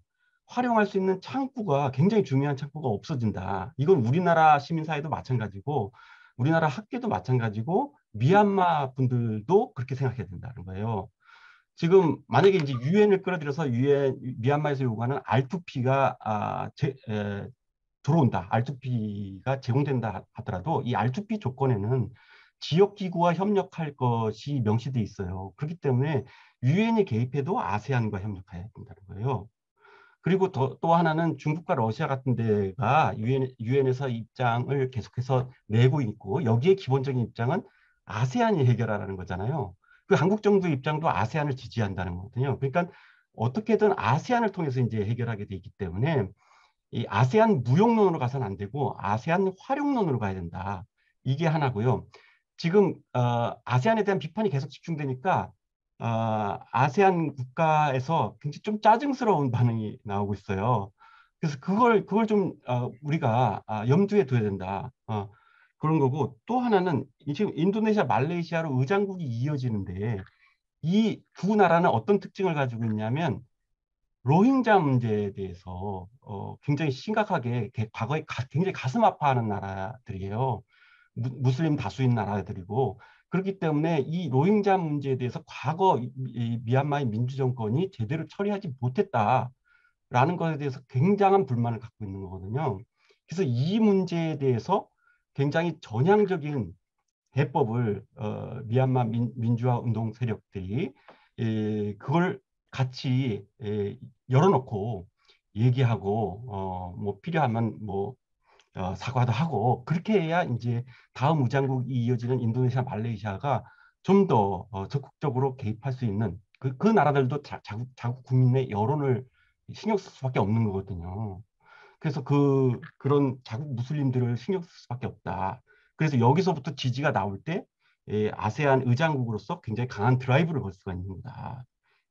활용할 수 있는 창구가 굉장히 중요한 창구가 없어진다. 이건 우리나라 시민사회도 마찬가지고 우리나라 학계도 마찬가지고 미얀마 분들도 그렇게 생각해야 된다는 거예요. 지금 만약에 이제 유엔을 끌어들여서 미얀마에서 요구하는 R2P가 들어온다, R2P가 제공된다 하더라도 이 R2P 조건에는 지역기구와 협력할 것이 명시돼 있어요. 그렇기 때문에 유엔이 개입해도 아세안과 협력해야 된다는 거예요. 그리고 또 하나는 중국과 러시아 같은 데가 유엔에서 입장을 계속해서 내고 있고 여기에 기본적인 입장은 아세안이 해결하라는 거잖아요. 그 한국 정부의 입장도 아세안을 지지한다는 거거든요. 그러니까 어떻게든 아세안을 통해서 이제 해결하게 돼 있기 때문에 이 아세안 무역론으로 가서는 안 되고 아세안 활용론으로 가야 된다. 이게 하나고요. 지금 아세안에 대한 비판이 계속 집중되니까 아세안 국가에서 굉장히 좀 짜증스러운 반응이 나오고 있어요. 그래서 그걸 좀 우리가 염두에 둬야 된다. 그런 거고 또 하나는 지금 인도네시아, 말레이시아로 의장국이 이어지는데 이 두 나라는 어떤 특징을 가지고 있냐면 로힝자 문제에 대해서 굉장히 심각하게 과거에 굉장히 가슴 아파하는 나라들이에요. 무슬림 다수인 나라들이고 그렇기 때문에 이 로힝자 문제에 대해서 과거 이 미얀마의 민주정권이 제대로 처리하지 못했다라는 것에 대해서 굉장한 불만을 갖고 있는 거거든요. 그래서 이 문제에 대해서 굉장히 전향적인 해법을 미얀마 민주화 운동 세력들이 그걸 같이 열어놓고 얘기하고 뭐 필요하면 뭐 사과도 하고 그렇게 해야 이제 다음 무장국이 이어지는 인도네시아, 말레이시아가 좀 더 적극적으로 개입할 수 있는 그 나라들도 자국 국민의 여론을 신경 쓸 수밖에 없는 거거든요. 그래서 그런 자국 무슬림들을 신경 쓸 수밖에 없다. 그래서 여기서부터 지지가 나올 때 아세안 의장국으로서 굉장히 강한 드라이브를 걸 수가 있는 거다.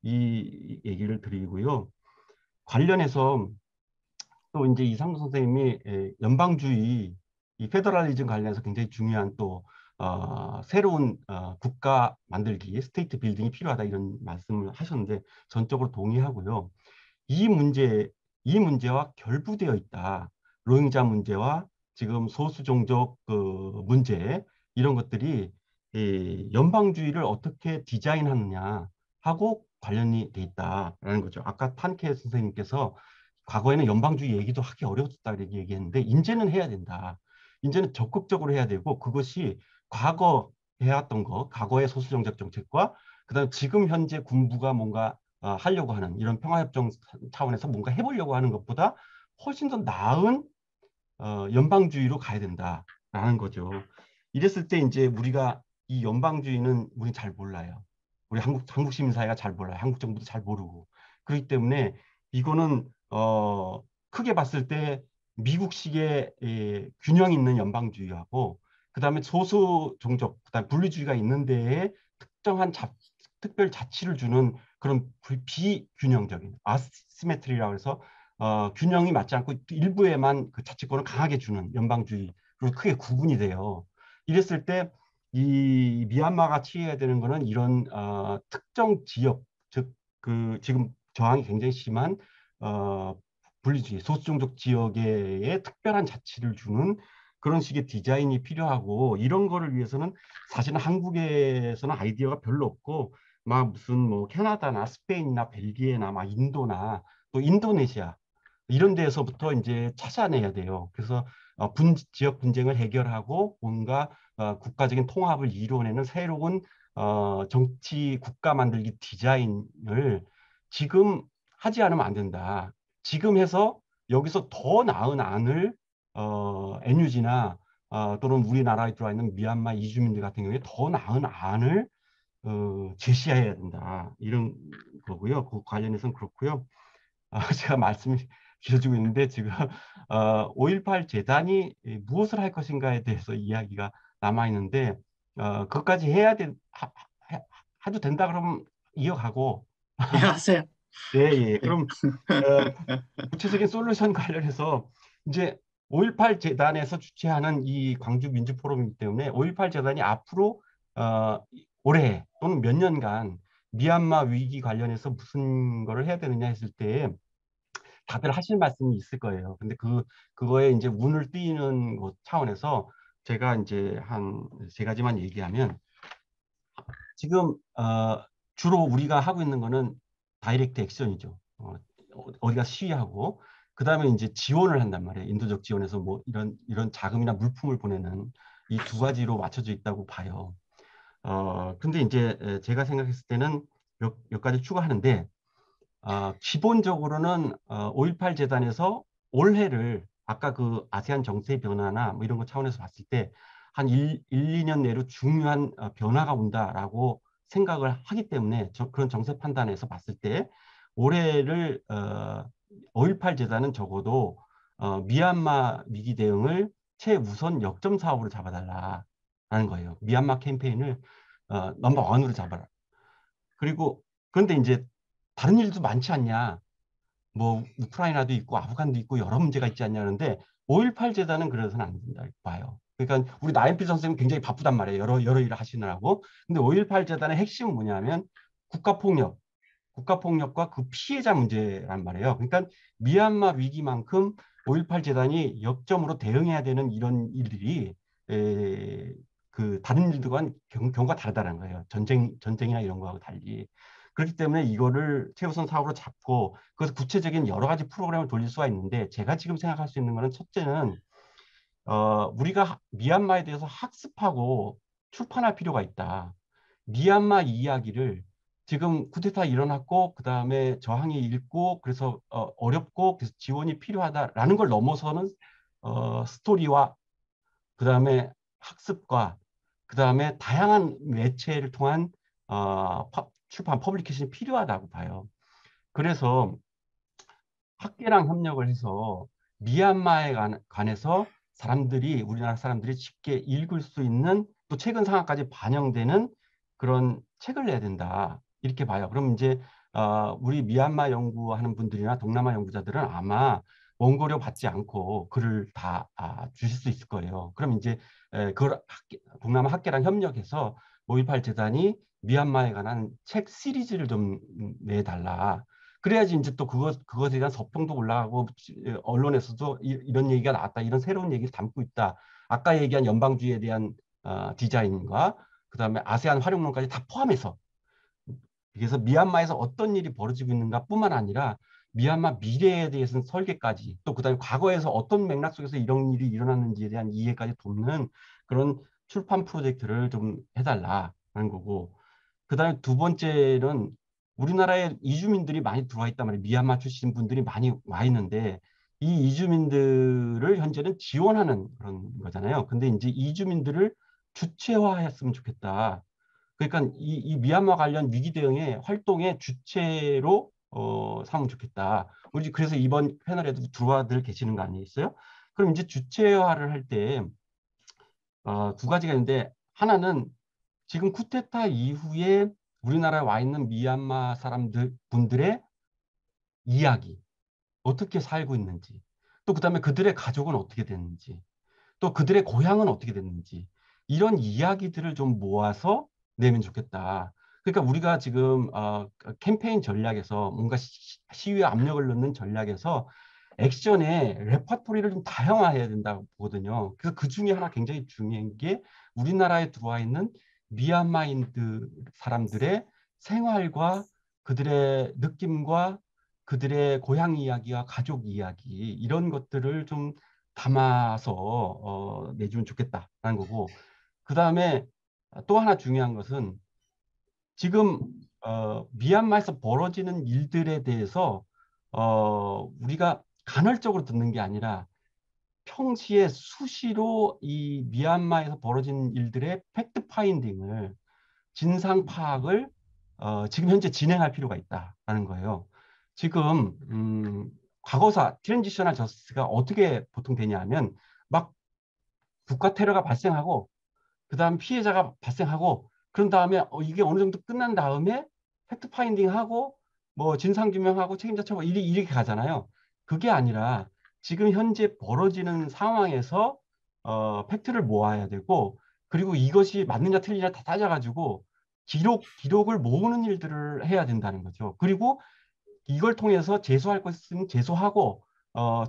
이 얘기를 드리고요. 관련해서 또 이제 이상무 선생님이 연방주의, 이 페더럴리즘 관련해서 굉장히 중요한 또 새로운 국가 만들기, 스테이트 빌딩이 필요하다 이런 말씀을 하셨는데 전적으로 동의하고요. 이 문제와 결부되어 있다. 로힝자 문제와 지금 소수종족 그 문제 이런 것들이 연방주의를 어떻게 디자인하느냐 하고 관련이 돼 있다라는 거죠. 아까 판케 선생님께서 과거에는 연방주의 얘기도 하기 어려웠다 이렇게 얘기했는데 이제는 해야 된다. 이제는 적극적으로 해야 되고 그것이 과거 해왔던 거, 과거의 소수정책 정책과 그다음 지금 현재 군부가 뭔가 하려고 하는 이런 평화협정 차원에서 뭔가 해보려고 하는 것보다 훨씬 더 나은 연방주의로 가야 된다라는 거죠. 이랬을 때 이제 우리가 이 연방주의는 우리 잘 몰라요. 우리 한국 시민사회가 잘 몰라요. 한국 정부도 잘 모르고. 그렇기 때문에 이거는 크게 봤을 때 미국식의 균형 있는 연방주의하고 그다음에 소수 종족, 그다음 분리주의가 있는 데에 특정한 특별 자치를 주는 그런 비균형적인 아시메트리라고 해서 균형이 맞지 않고 일부에만 그 자치권을 강하게 주는 연방주의로 크게 구분이 돼요. 이랬을 때 이 미얀마가 취해야 되는 거는 이런 특정 지역, 즉 그 지금 저항이 굉장히 심한 분리주의, 소수종족 지역에 특별한 자치를 주는 그런 식의 디자인이 필요하고 이런 거를 위해서는 사실은 한국에서는 아이디어가 별로 없고 막 무슨 뭐 캐나다나 스페인이나 벨기에나 막 인도나 또 인도네시아 이런 데에서부터 이제 찾아내야 돼요. 그래서 지역 분쟁을 해결하고 뭔가 국가적인 통합을 이루어내는 새로운 정치 국가 만들기 디자인을 지금 하지 않으면 안 된다. 지금 해서 여기서 더 나은 안을 NUG나 또는 우리나라에 들어와 있는 미얀마 이주민들 같은 경우에 더 나은 안을 제시해야 된다. 이런 거고요. 그 관련해서는 그렇고요. 제가 말씀이 길어지고 있는데 지금 5.18 재단이 무엇을 할 것인가에 대해서 이야기가 남아 있는데 그것까지 해도 된다 그러면 이어가고 예, 하세요. 네, 예. 그럼 구체적인 솔루션 관련해서 이제 5.18 재단에서 주최하는 이 광주 민주 포럼이기 때문에 5.18 재단이 앞으로 올해 또는 몇 년간 미얀마 위기 관련해서 무슨 거를 해야 되느냐 했을 때 다들 하실 말씀이 있을 거예요. 근데 그거에 이제 운을 띄는 것 차원에서 제가 이제 한 세 가지만 얘기하면 지금 주로 우리가 하고 있는 거는 다이렉트 액션이죠. 어디가 시위하고 그다음에 이제 지원을 한단 말이에요. 인도적 지원에서 뭐 이런 자금이나 물품을 보내는 이 두 가지로 맞춰져 있다고 봐요. 근데 이제 제가 생각했을 때는 몇 가지 추가하는데, 기본적으로는 5.18 재단에서 올해를 아까 그 아세안 정세 변화나 뭐 이런 거 차원에서 봤을 때 한 2년 내로 중요한 변화가 온다라고 생각을 하기 때문에 그런 정세 판단에서 봤을 때 올해를 5.18 재단은 적어도 미얀마 위기 대응을 최우선 역점 사업으로 잡아달라라는 거예요. 미얀마 캠페인을 넘버 원으로 잡아라. 그리고 그런데 이제 다른 일도 많지 않냐. 뭐 우크라이나도 있고 아프간도 있고 여러 문제가 있지 않냐는데 5.18 재단은 그래서는 안 된다 봐요. 그러니까 우리 나인필 선생님 굉장히 바쁘단 말이에요. 여러 일을 하시느라고. 근데 5.18 재단의 핵심은 뭐냐면 국가폭력과 그 피해자 문제란 말이에요. 그러니까 미얀마 위기만큼 5.18 재단이 역점으로 대응해야 되는 이런 일들이 그 다른 일들과는 경우가 다르다는 거예요. 전쟁이나 이런 거하고 달리. 그렇기 때문에 이거를 최우선 사업으로 잡고 그래서 구체적인 여러 가지 프로그램을 돌릴 수가 있는데 제가 지금 생각할 수 있는 거는 첫째는 우리가 미얀마에 대해서 학습하고 출판할 필요가 있다. 미얀마 이야기를 지금 쿠데타 일어났고 그다음에 저항이 일고 그래서 어렵고 그래서 지원이 필요하다라는 걸 넘어서는 스토리와 그다음에 학습과 그다음에 다양한 매체를 통한 출판 퍼블리케이션이 필요하다고 봐요. 그래서 학계랑 협력을 해서 미얀마에 관해서 우리나라 사람들이 쉽게 읽을 수 있는 또 최근 상황까지 반영되는 그런 책을 내야 된다. 이렇게 봐요. 그럼 이제 우리 미얀마 연구하는 분들이나 동남아 연구자들은 아마 원고료 받지 않고 글을 다 주실 수 있을 거예요. 그럼 이제 그걸 동남아 학계랑 협력해서 5.18 재단이 미얀마에 관한 책 시리즈를 좀 내달라. 그래야지 이제 또 그것에 대한 서평도 올라가고 언론에서도 이런 얘기가 나왔다. 이런 새로운 얘기를 담고 있다. 아까 얘기한 연방주의에 대한 디자인과 그다음에 아세안 활용론까지 다 포함해서 그래서 미얀마에서 어떤 일이 벌어지고 있는가 뿐만 아니라 미얀마 미래에 대해서는 설계까지 또 그다음에 과거에서 어떤 맥락 속에서 이런 일이 일어났는지에 대한 이해까지 돕는 그런 출판 프로젝트를 좀 해달라는 거고 그다음에 두 번째는 우리나라에 이주민들이 많이 들어와 있단 말이에요. 미얀마 출신 분들이 많이 와 있는데 이 이주민들을 현재는 지원하는 그런 거잖아요. 근데 이제 이주민들을 주체화했으면 좋겠다. 그러니까 이 미얀마 관련 위기 대응의 활동의 주체로 삼으면 좋겠다. 우리 그래서 이번 패널에도 들어와들 계시는 거 아니겠어요? 그럼 이제 주체화를 할 때 두 가지가 있는데 하나는 지금 쿠데타 이후에 우리나라에 와 있는 미얀마 분들의 이야기, 어떻게 살고 있는지, 또 그다음에 그들의 가족은 어떻게 됐는지, 또 그들의 고향은 어떻게 됐는지 이런 이야기들을 좀 모아서 내면 좋겠다. 그러니까 우리가 지금 캠페인 전략에서 뭔가 시위에 압력을 넣는 전략에서 액션의 레퍼토리를 좀 다양화해야 된다고 보거든요. 그래서 그 중에 하나 굉장히 중요한 게 우리나라에 들어와 있는 미얀마인들 사람들의 생활과 그들의 느낌과 그들의 고향 이야기와 가족 이야기 이런 것들을 좀 담아서 내주면 좋겠다라는 거고 그 다음에 또 하나 중요한 것은 지금 미얀마에서 벌어지는 일들에 대해서 우리가 간헐적으로 듣는 게 아니라 평시에 수시로 이 미얀마에서 벌어진 일들의 팩트 파인딩을 진상 파악을 지금 현재 진행할 필요가 있다라는 거예요. 지금 과거사 트랜지셔널 저스티스가 어떻게 보통 되냐면 막 국가 테러가 발생하고 그다음 피해자가 발생하고 그런 다음에 이게 어느 정도 끝난 다음에 팩트 파인딩하고 뭐 진상 규명하고 책임자 처벌 이렇게 가잖아요. 그게 아니라 지금 현재 벌어지는 상황에서 팩트를 모아야 되고 그리고 이것이 맞느냐 틀리냐 다 따져가지고 기록을 모으는 일들을 해야 된다는 거죠. 그리고 이걸 통해서 제소할 것은 제소하고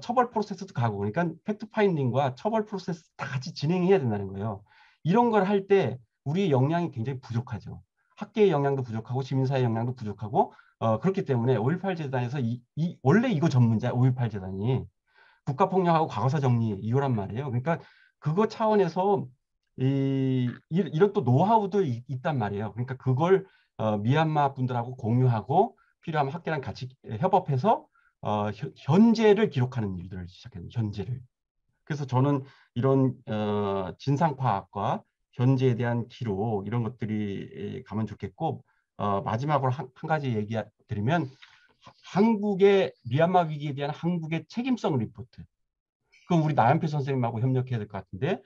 처벌 프로세스도 가고 그러니까 팩트 파인딩과 처벌 프로세스 다 같이 진행해야 된다는 거예요. 이런 걸 할 때 우리의 역량이 굉장히 부족하죠. 학계의 역량도 부족하고 시민사회 역량도 부족하고 그렇기 때문에 5.18 재단에서 원래 이거 전문자 5.18 재단이 국가폭력하고 과거사 정리 이거란 말이에요. 그러니까 그거 차원에서 이런 또 노하우도 있단 말이에요. 그러니까 그걸 미얀마 분들하고 공유하고 필요하면 학계랑 같이 협업해서 현재를 기록하는 일들을 시작했는 현재를. 그래서 저는 이런 진상 파악과 현재에 대한 기록 이런 것들이 가면 좋겠고 마지막으로 한 가지 얘기 드리면 한국의 미얀마 위기에 대한 한국의 책임성 리포트. 그럼 우리 나연표 선생님하고 협력해야 될 것 같은데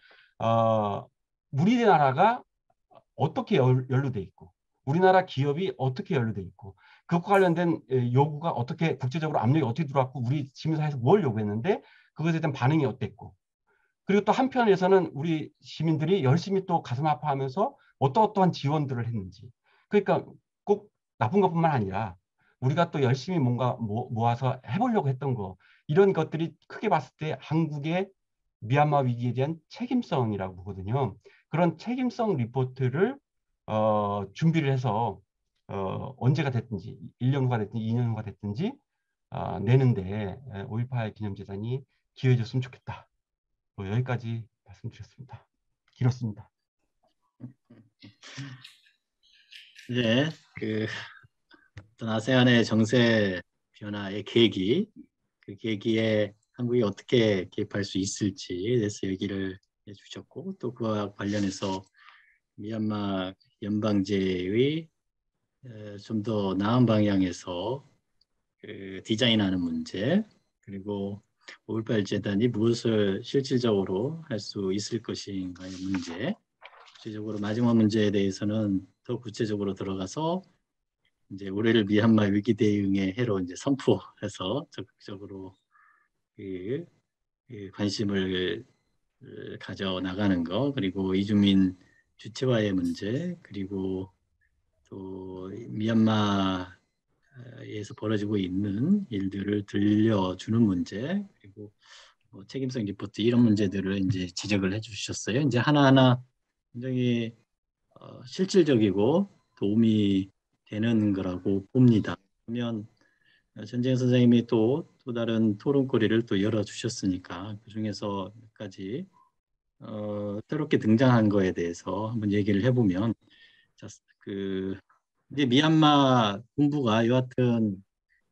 우리나라가 어떻게 연루돼 있고 우리나라 기업이 어떻게 연루돼 있고 그것과 관련된 요구가 어떻게 국제적으로 압력이 어떻게 들어왔고 우리 시민사회에서 뭘 요구했는데 그것에 대한 반응이 어땠고 그리고 또 한편에서는 우리 시민들이 열심히 또 가슴 아파하면서 어떠한 지원들을 했는지 그러니까 꼭 나쁜 것뿐만 아니라 우리가 또 열심히 뭔가 모아서 해보려고 했던 거 이런 것들이 크게 봤을 때 한국의 미얀마 위기에 대한 책임성이라고 보거든요. 그런 책임성 리포트를 준비를 해서 언제가 됐든지 1년 후가 됐든지 2년 후가 됐든지 내는데 5.18 기념재단이 기회해 줬으면 좋겠다. 뭐 여기까지 말씀드렸습니다. 길었습니다. 네, 어떤 아세안의 정세 변화의 계기, 그 계기에 한국이 어떻게 개입할 수 있을지에 대해서 얘기를 해주셨고 또 그와 관련해서 미얀마 연방제의 좀 더 나은 방향에서 디자인하는 문제 그리고 5.18 재단이 무엇을 실질적으로 할 수 있을 것인가의 문제 구체적으로 마지막 문제에 대해서는 더 구체적으로 들어가서 이제 올해를 미얀마 위기 대응의 해로 이제 선포해서 적극적으로 관심을 가져 나가는 거 그리고 이주민 주체화의 문제 그리고 또 미얀마에서 벌어지고 있는 일들을 들려주는 문제 그리고 책임성 리포트 이런 문제들을 이제 지적을 해주셨어요. 이제 하나하나 굉장히 실질적이고 도움이 되는 거라고 봅니다. 그러면 전재현 선생님이 또 다른 토론거리를 또 열어주셨으니까 그 중에서 몇 가지 새롭게 등장한 거에 대해서 한번 얘기를 해보면 자, 이제 미얀마 군부가 여하튼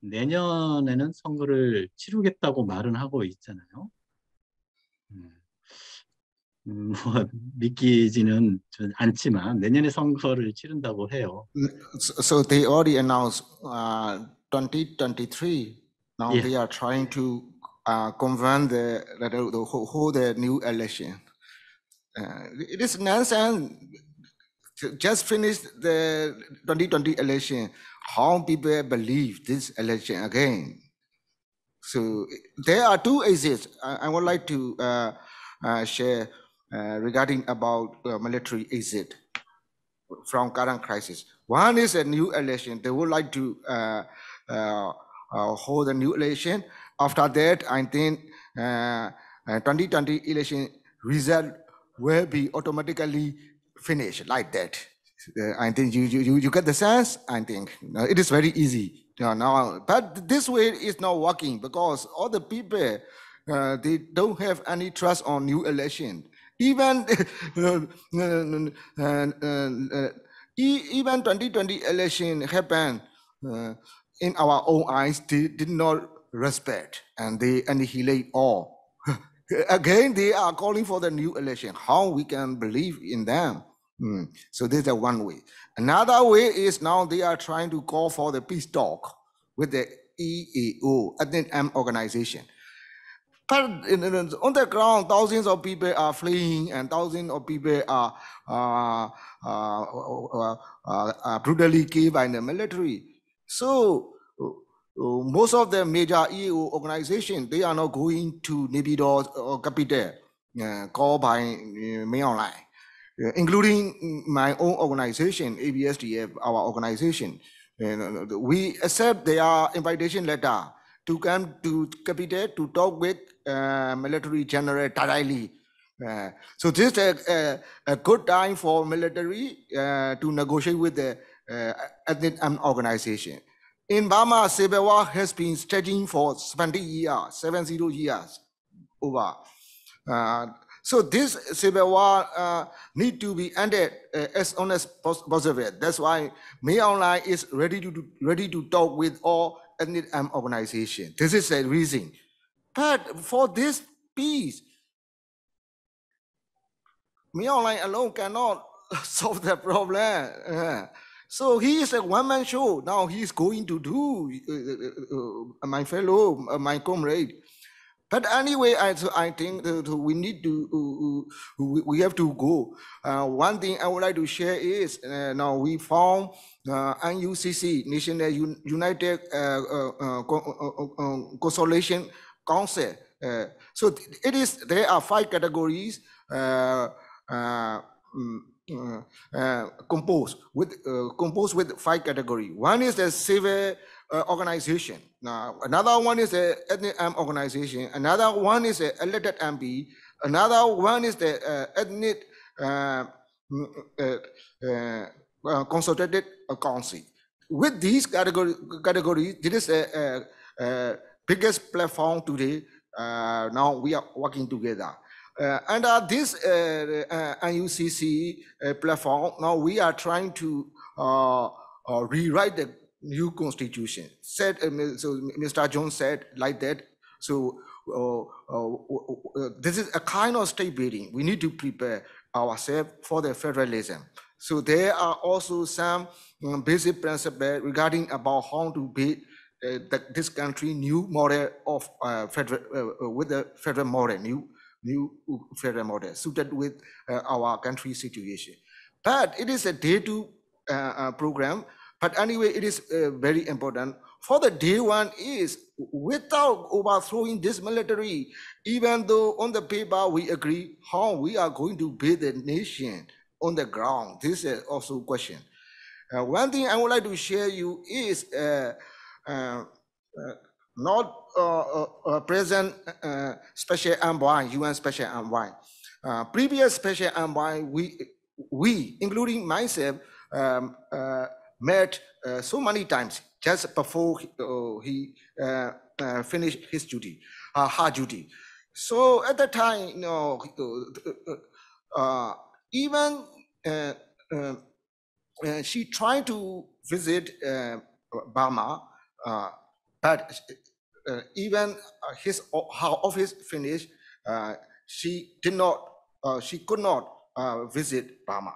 내년에는 선거를 치르겠다고 말은 하고 있잖아요. 뭐 믿기지는 않지만 내년에 선거를 치른다고 해요. So they already announced 2023. Now Yeah. they are trying to convene hold the new election. It is nonsense. Just finished the 2020 election. How people believe this election again? So there are two exits. I would like to share regarding about military exit from current crisis. One is a new election. They would like to hold a new election. After that, I think 2020 election result will be automatically finished like that. I think you get the sense. I think it is very easy now, but this way is not working because all the people they don't have any trust on new election. Even even 2020 election happened in our own eyes, they did not respect and they annihilate all. Again, they are calling for the new election. How we can believe in them? So this is one way. Another way is now they are trying to call for the peace talk with the EAO, Ethnic Organization. But on the ground, thousands of people are fleeing and thousands of people are brutally killed by the military. So most of the major EAO organizations, they are not going to Naypyidaw or capital called by Main Online, including my own organization, ABSDF, our organization. We accept their invitation letter to come to capital to talk with military general directly. So this is a good time for military to negotiate with the ethnic organization. In Burma, civil war has been staging for 70 years over. So this civil war need to be ended as soon as possible. That's why May Online is ready to talk with all ethnic organizations. This is the reason. But for this peace, May Online alone cannot solve the problem. So he is a one-man show. Now he is going to do my fellow, my comrade. But anyway, I think we need to, we have to go. One thing I would like to share is now we found NUCC, National United Consolidation Council. So it is, there are 5 categories composed with 5 categories. One is the civil organization. Now, another one is the ethnic organization. Another one is the elected MP. Another one is the ethnic consultative council. With these categories, this is a biggest platform today. Now we are working together. Under this NUCC platform, now we are trying to rewrite the new constitution. So Mr. Jones said like that. So this is a kind of state building. We need to prepare ourselves for the federalism. So there are also some basic principles regarding about how to build this country new model of federal with the federal model, new federal model suited with our country situation. But it is a day-to program. But anyway, it is very important. For the day one is without overthrowing this military, even though on the paper we agree how we are going to build the nation on the ground. This is also a question. One thing I would like to share you is not present special envoy, UN special envoy. Previous special envoy, we including myself, met so many times just before he finished his duty, her duty. So at the time, you know, even she tried to visit Burma, but even her office finished, she could not visit Burma.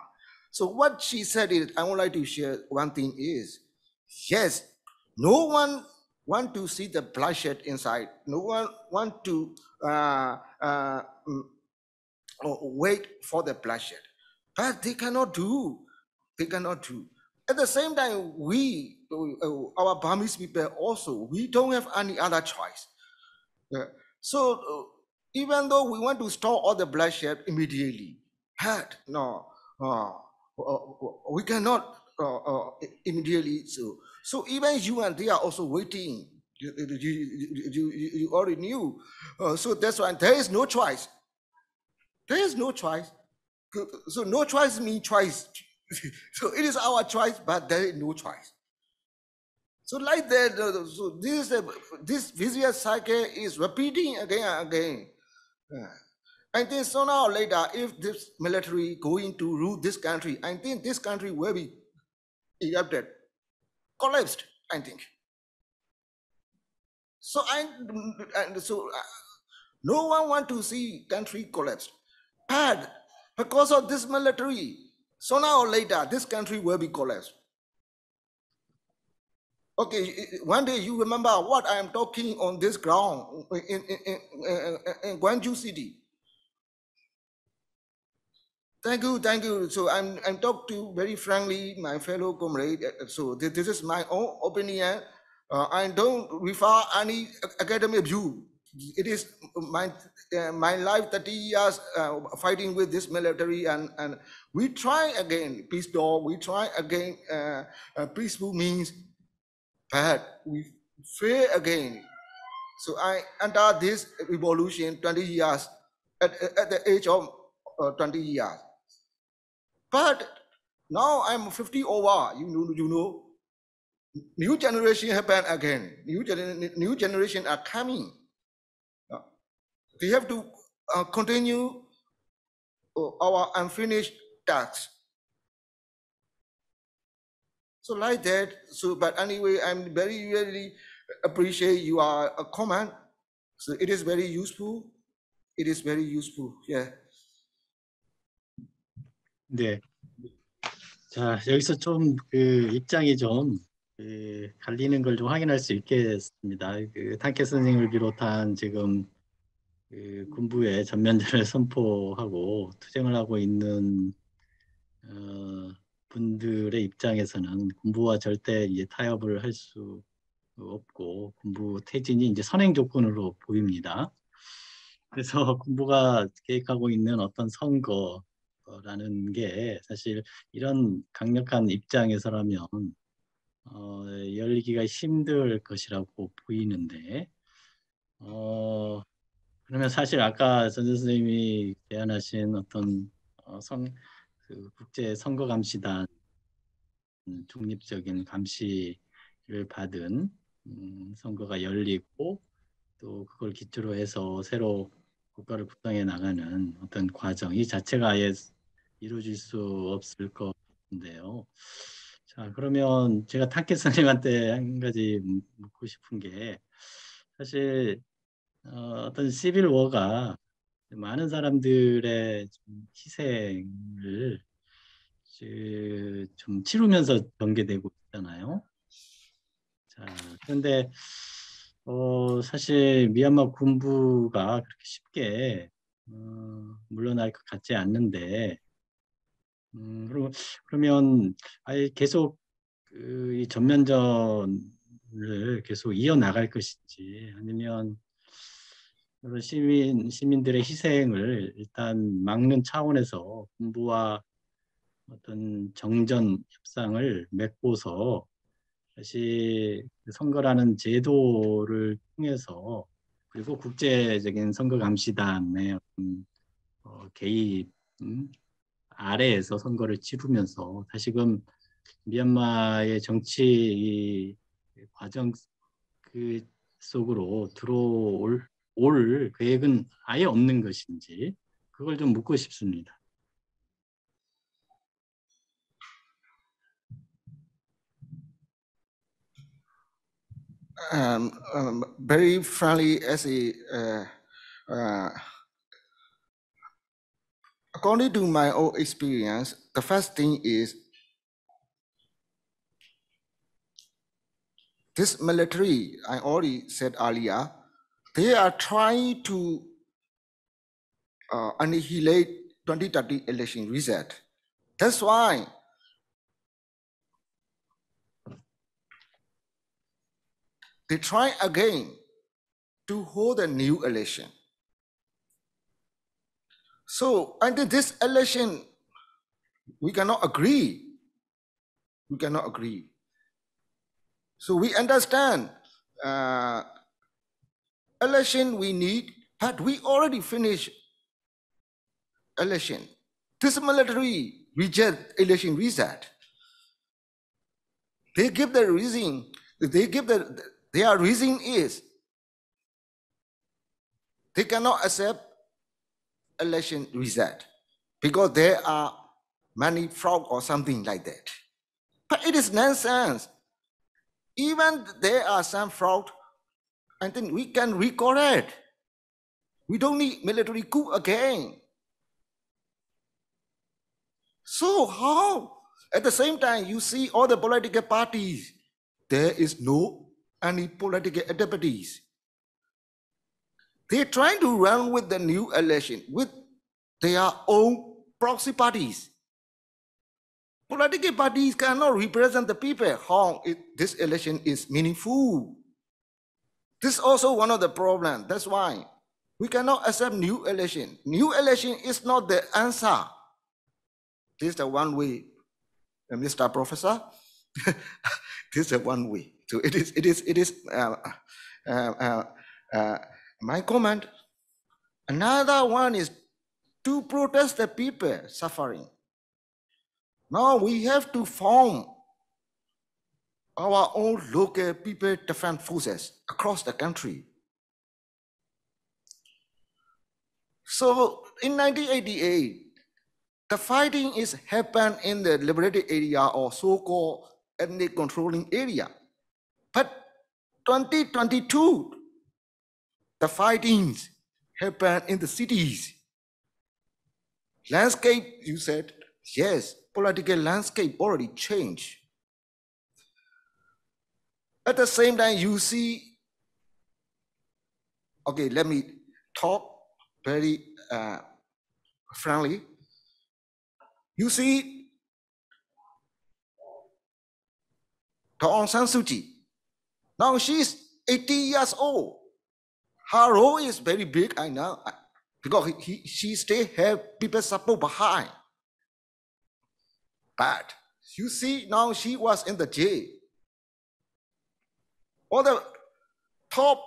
So what she said is, I would like to share one thing is, yes, no one want to see the bloodshed inside. No one want to wait for the bloodshed, but they cannot do. They cannot do. At the same time, we, our Burmese people also, we don't have any other choice. So even though we want to stop all the bloodshed immediately, but no, we cannot immediately. So even you and they are also waiting. You already knew. So that's why there is no choice. There is no choice. So no choice means choice. So it is our choice, but there is no choice. So like that, so this vicious cycle is repeating again and again. I think sooner or later, if this military going to rule this country, I think this country will be erupted, collapsed, I think. So no one want to see country collapsed. But because of this military, sooner or later, this country will be collapsed. Okay, one day you remember what I am talking on this ground in Gwangju City. Thank you. So I'm talking to very frankly, my fellow comrade. So this is my own opinion. I don't refer any academic view. It is my life 30 years fighting with this military, and we try again peace talk. We try again peaceful means, but we fail again. So I enter this revolution 20 years at the age of 20 years. But Now I'm 50 over. You know. New generation happen again. New generation are coming. We have to continue our unfinished tasks. So like that. So, but anyway, I'm very appreciate your comment. So it is very useful. It is very useful. Yeah. 네. 자, 여기서 좀 그 입장이 좀 갈리는 걸 좀 확인할 수 있겠습니다. 그 탄케 선생님을 비롯한 지금 그 군부의 전면전을 선포하고 투쟁을 하고 있는 분들의 입장에서는 군부와 절대 이제 타협을 할 수 없고 군부 퇴진이 이제 선행 조건으로 보입니다. 그래서 군부가 계획하고 있는 어떤 선거라는 게 사실 이런 강력한 입장에서라면 열리기가 힘들 것이라고 보이는데 그러면 사실 아까 전재 선생님이 제안하신 어떤 그 국제 선거 감시단 중립적인 감시를 받은 선거가 열리고 또 그걸 기초로 해서 새로 국가를 구성해 나가는 어떤 과정 이 자체가 아예 이루어질 수 없을 것 같은데요. 자, 그러면 제가 탄케 선생님한테 한 가지 묻고 싶은 게 사실 어떤 시빌 워가 많은 사람들의 좀 희생을 좀 치르면서 전개되고 있잖아요. 자, 그런데 사실 미얀마 군부가 그렇게 쉽게 물러날 것 같지 않는데 그러면 아예 계속 이 전면전을 계속 이어나갈 것인지 아니면 시민들의 희생을 일단 막는 차원에서 군부와 어떤 정전 협상을 맺고서 다시 선거라는 제도를 통해서 그리고 국제적인 선거 감시단의 개입 아래에서 선거를 치르면서 다시금 미얀마의 정치 과정 그 속으로 들어올 계획은 아예 없는 것인지 그걸 좀 묻고 싶습니다. Very friendly as according to my own experience, the first thing is this military, I already said earlier, they are trying to annihilate 2030 election result. That's why they try again to hold a new election. So under this election, we cannot agree. We cannot agree. So we understand election we need, but we already finished election. This military reject election result. They give the reason. Their reason is they cannot accept election result because there are many fraud or something like that. But it is nonsense. Even there are some fraud, and then we can recorrect. We don't need military coup again. So how? At the same time, you see all the political parties, there is no any political activities. They're trying to run with the new election with their own proxy parties. Political parties cannot represent the people how this election is meaningful. This is also one of the problems. That's why we cannot accept new election. New election is not the answer. This is the one way, Mr. Professor. This is the one way. So it is my comment. Another one is to protest the people suffering. Now we have to form our own local people defense forces across the country. So in 1988, the fighting is happened in the liberated area or so-called ethnic controlling area. But 2022, the fightings happen in the cities. Landscape, you said, yes, political landscape already changed. At the same time, you see, okay, let me talk very frankly. You see, Aung San Suu Kyi, now she's 80 years old. Her role is very big, I know, because she still have people support behind. But you see, now she was in the jail. All the top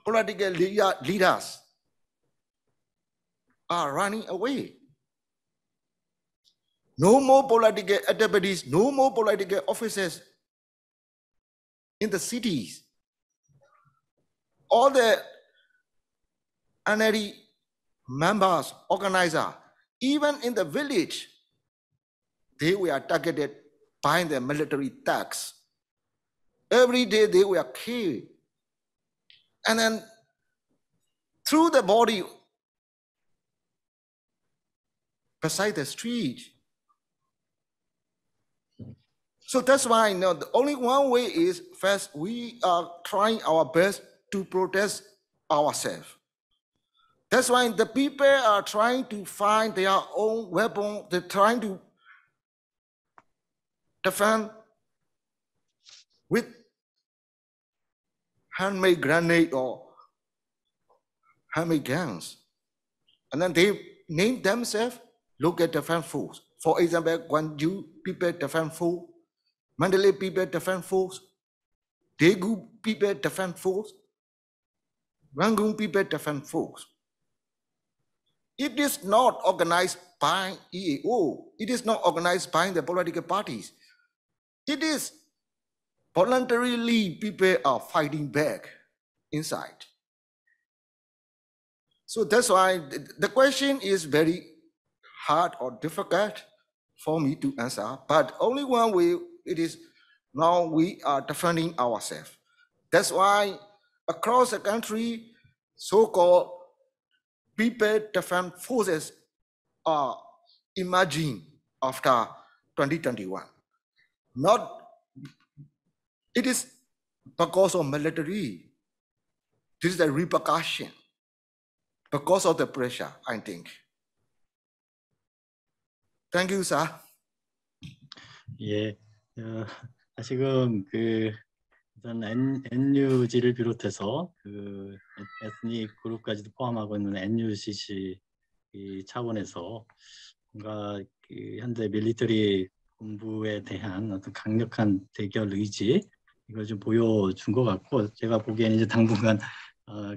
political leaders are running away. No more political activities, no more political officers in the cities. All the NLD members, organizers, even in the village, they were targeted by the military attacks. Every day they were killed. And then through the body beside the street. So that's why the only one way is first we are trying our best to protect ourselves. That's why the people are trying to find their own weapon. They're trying to defend with handmade grenade or handmade guns. And then they name themselves local defense force. For example, Gwangju People Defense Force, Mandalay People Defense Force, Daegu People Defense Force, Rangoon People Defense Force. It is not organized by EAO. It is not organized by the political parties. It is voluntarily people are fighting back inside. So that's why the question is very hard or difficult for me to answer, but only one way it is now we are defending ourselves. That's why across the country, so-called people defense forces are emerging after 2021. It is because of military. This is the repercussion. Because of the pressure, I think. Thank you, sir. 예, 지금 일단 NUG를 비롯해서 에스닉 그룹까지도 포함하고 있는 NUCC 이 차원에서 뭔가 현재 밀리터리 군부에 대한 어떤 강력한 대결 의지 이걸 좀 보여준 것 같고, 제가 보기에는 이제 당분간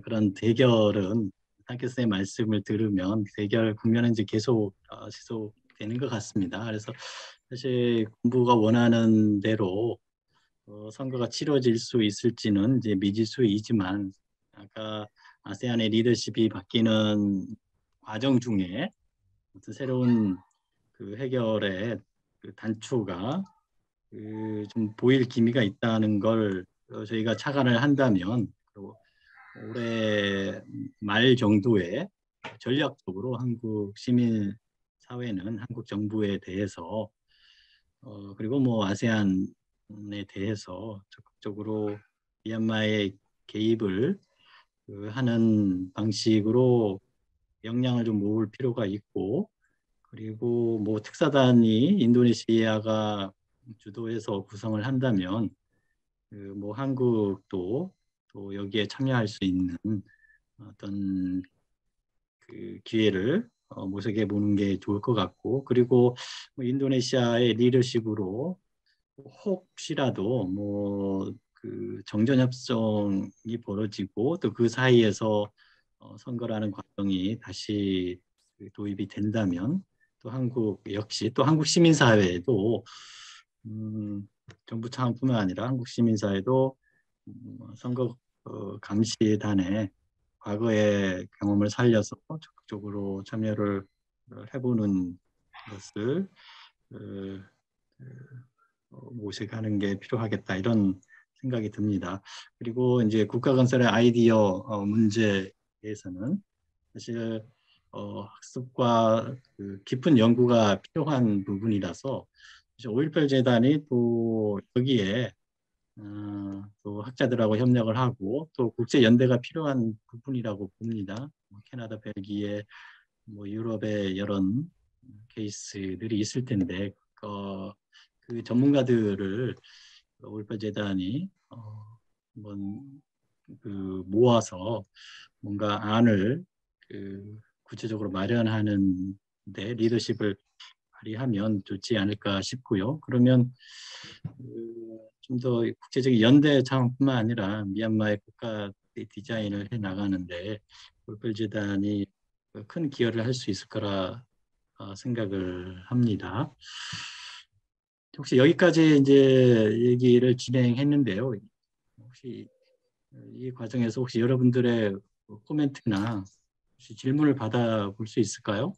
그런 대결은 탕케스의 말씀을 들으면 대결 국면은 이제 계속 지속되는 것 같습니다. 그래서 사실 군부가 원하는 대로 선거가 치러질 수 있을지는 이제 미지수이지만, 아까 아세안의 리더십이 바뀌는 과정 중에 어떤 새로운 해결의 단초가 좀 보일 기미가 있다는 걸 저희가 착안을 한다면, 올해 말 정도에 전략적으로 한국 시민 사회는 한국 정부에 대해서 그리고 뭐 아세안에 대해서 적극적으로 미얀마의 개입을 하는 방식으로 역량을 좀 모을 필요가 있고, 그리고 뭐 특사단이 인도네시아가 주도해서 구성을 한다면 뭐 한국도 또 여기에 참여할 수 있는 어떤 기회를 모색해 보는 게 좋을 것 같고, 그리고 뭐 인도네시아의 리더십으로 혹시라도 뭐 정전협정이 벌어지고 또 그 사이에서 선거라는 과정이 다시 도입이 된다면 또 한국 역시 또 한국 시민사회도 정부 차원뿐만 아니라 한국 시민사회도 선거 감시단의 과거의 경험을 살려서 적극적으로 참여를 해보는 것을 모색하는 게 필요하겠다 이런 생각이 듭니다. 그리고 이제 국가건설의 아이디어 문제에서는 사실 학습과 그 깊은 연구가 필요한 부분이라서 5.18 재단이 또 여기에 또 학자들하고 협력을 하고 또 국제 연대가 필요한 부분이라고 봅니다. 캐나다, 벨기에, 뭐 유럽의 이런 케이스들이 있을 텐데 그 전문가들을 5.18 재단이 한번 그 모아서 뭔가 안을 구체적으로 마련하는 데 리더십을 발휘하면 좋지 않을까 싶고요. 그러면 좀 더 국제적인 연대 차원뿐만 아니라 미얀마의 국가 디자인을 해 나가는데 5.18 재단이 큰 기여를 할 수 있을 거라 생각을 합니다. 혹시 여기까지 이제 얘기를 진행했는데요. 혹시 이 과정에서 혹시 여러분들의 코멘트나 혹시 질문을 받아볼 수 있을까요?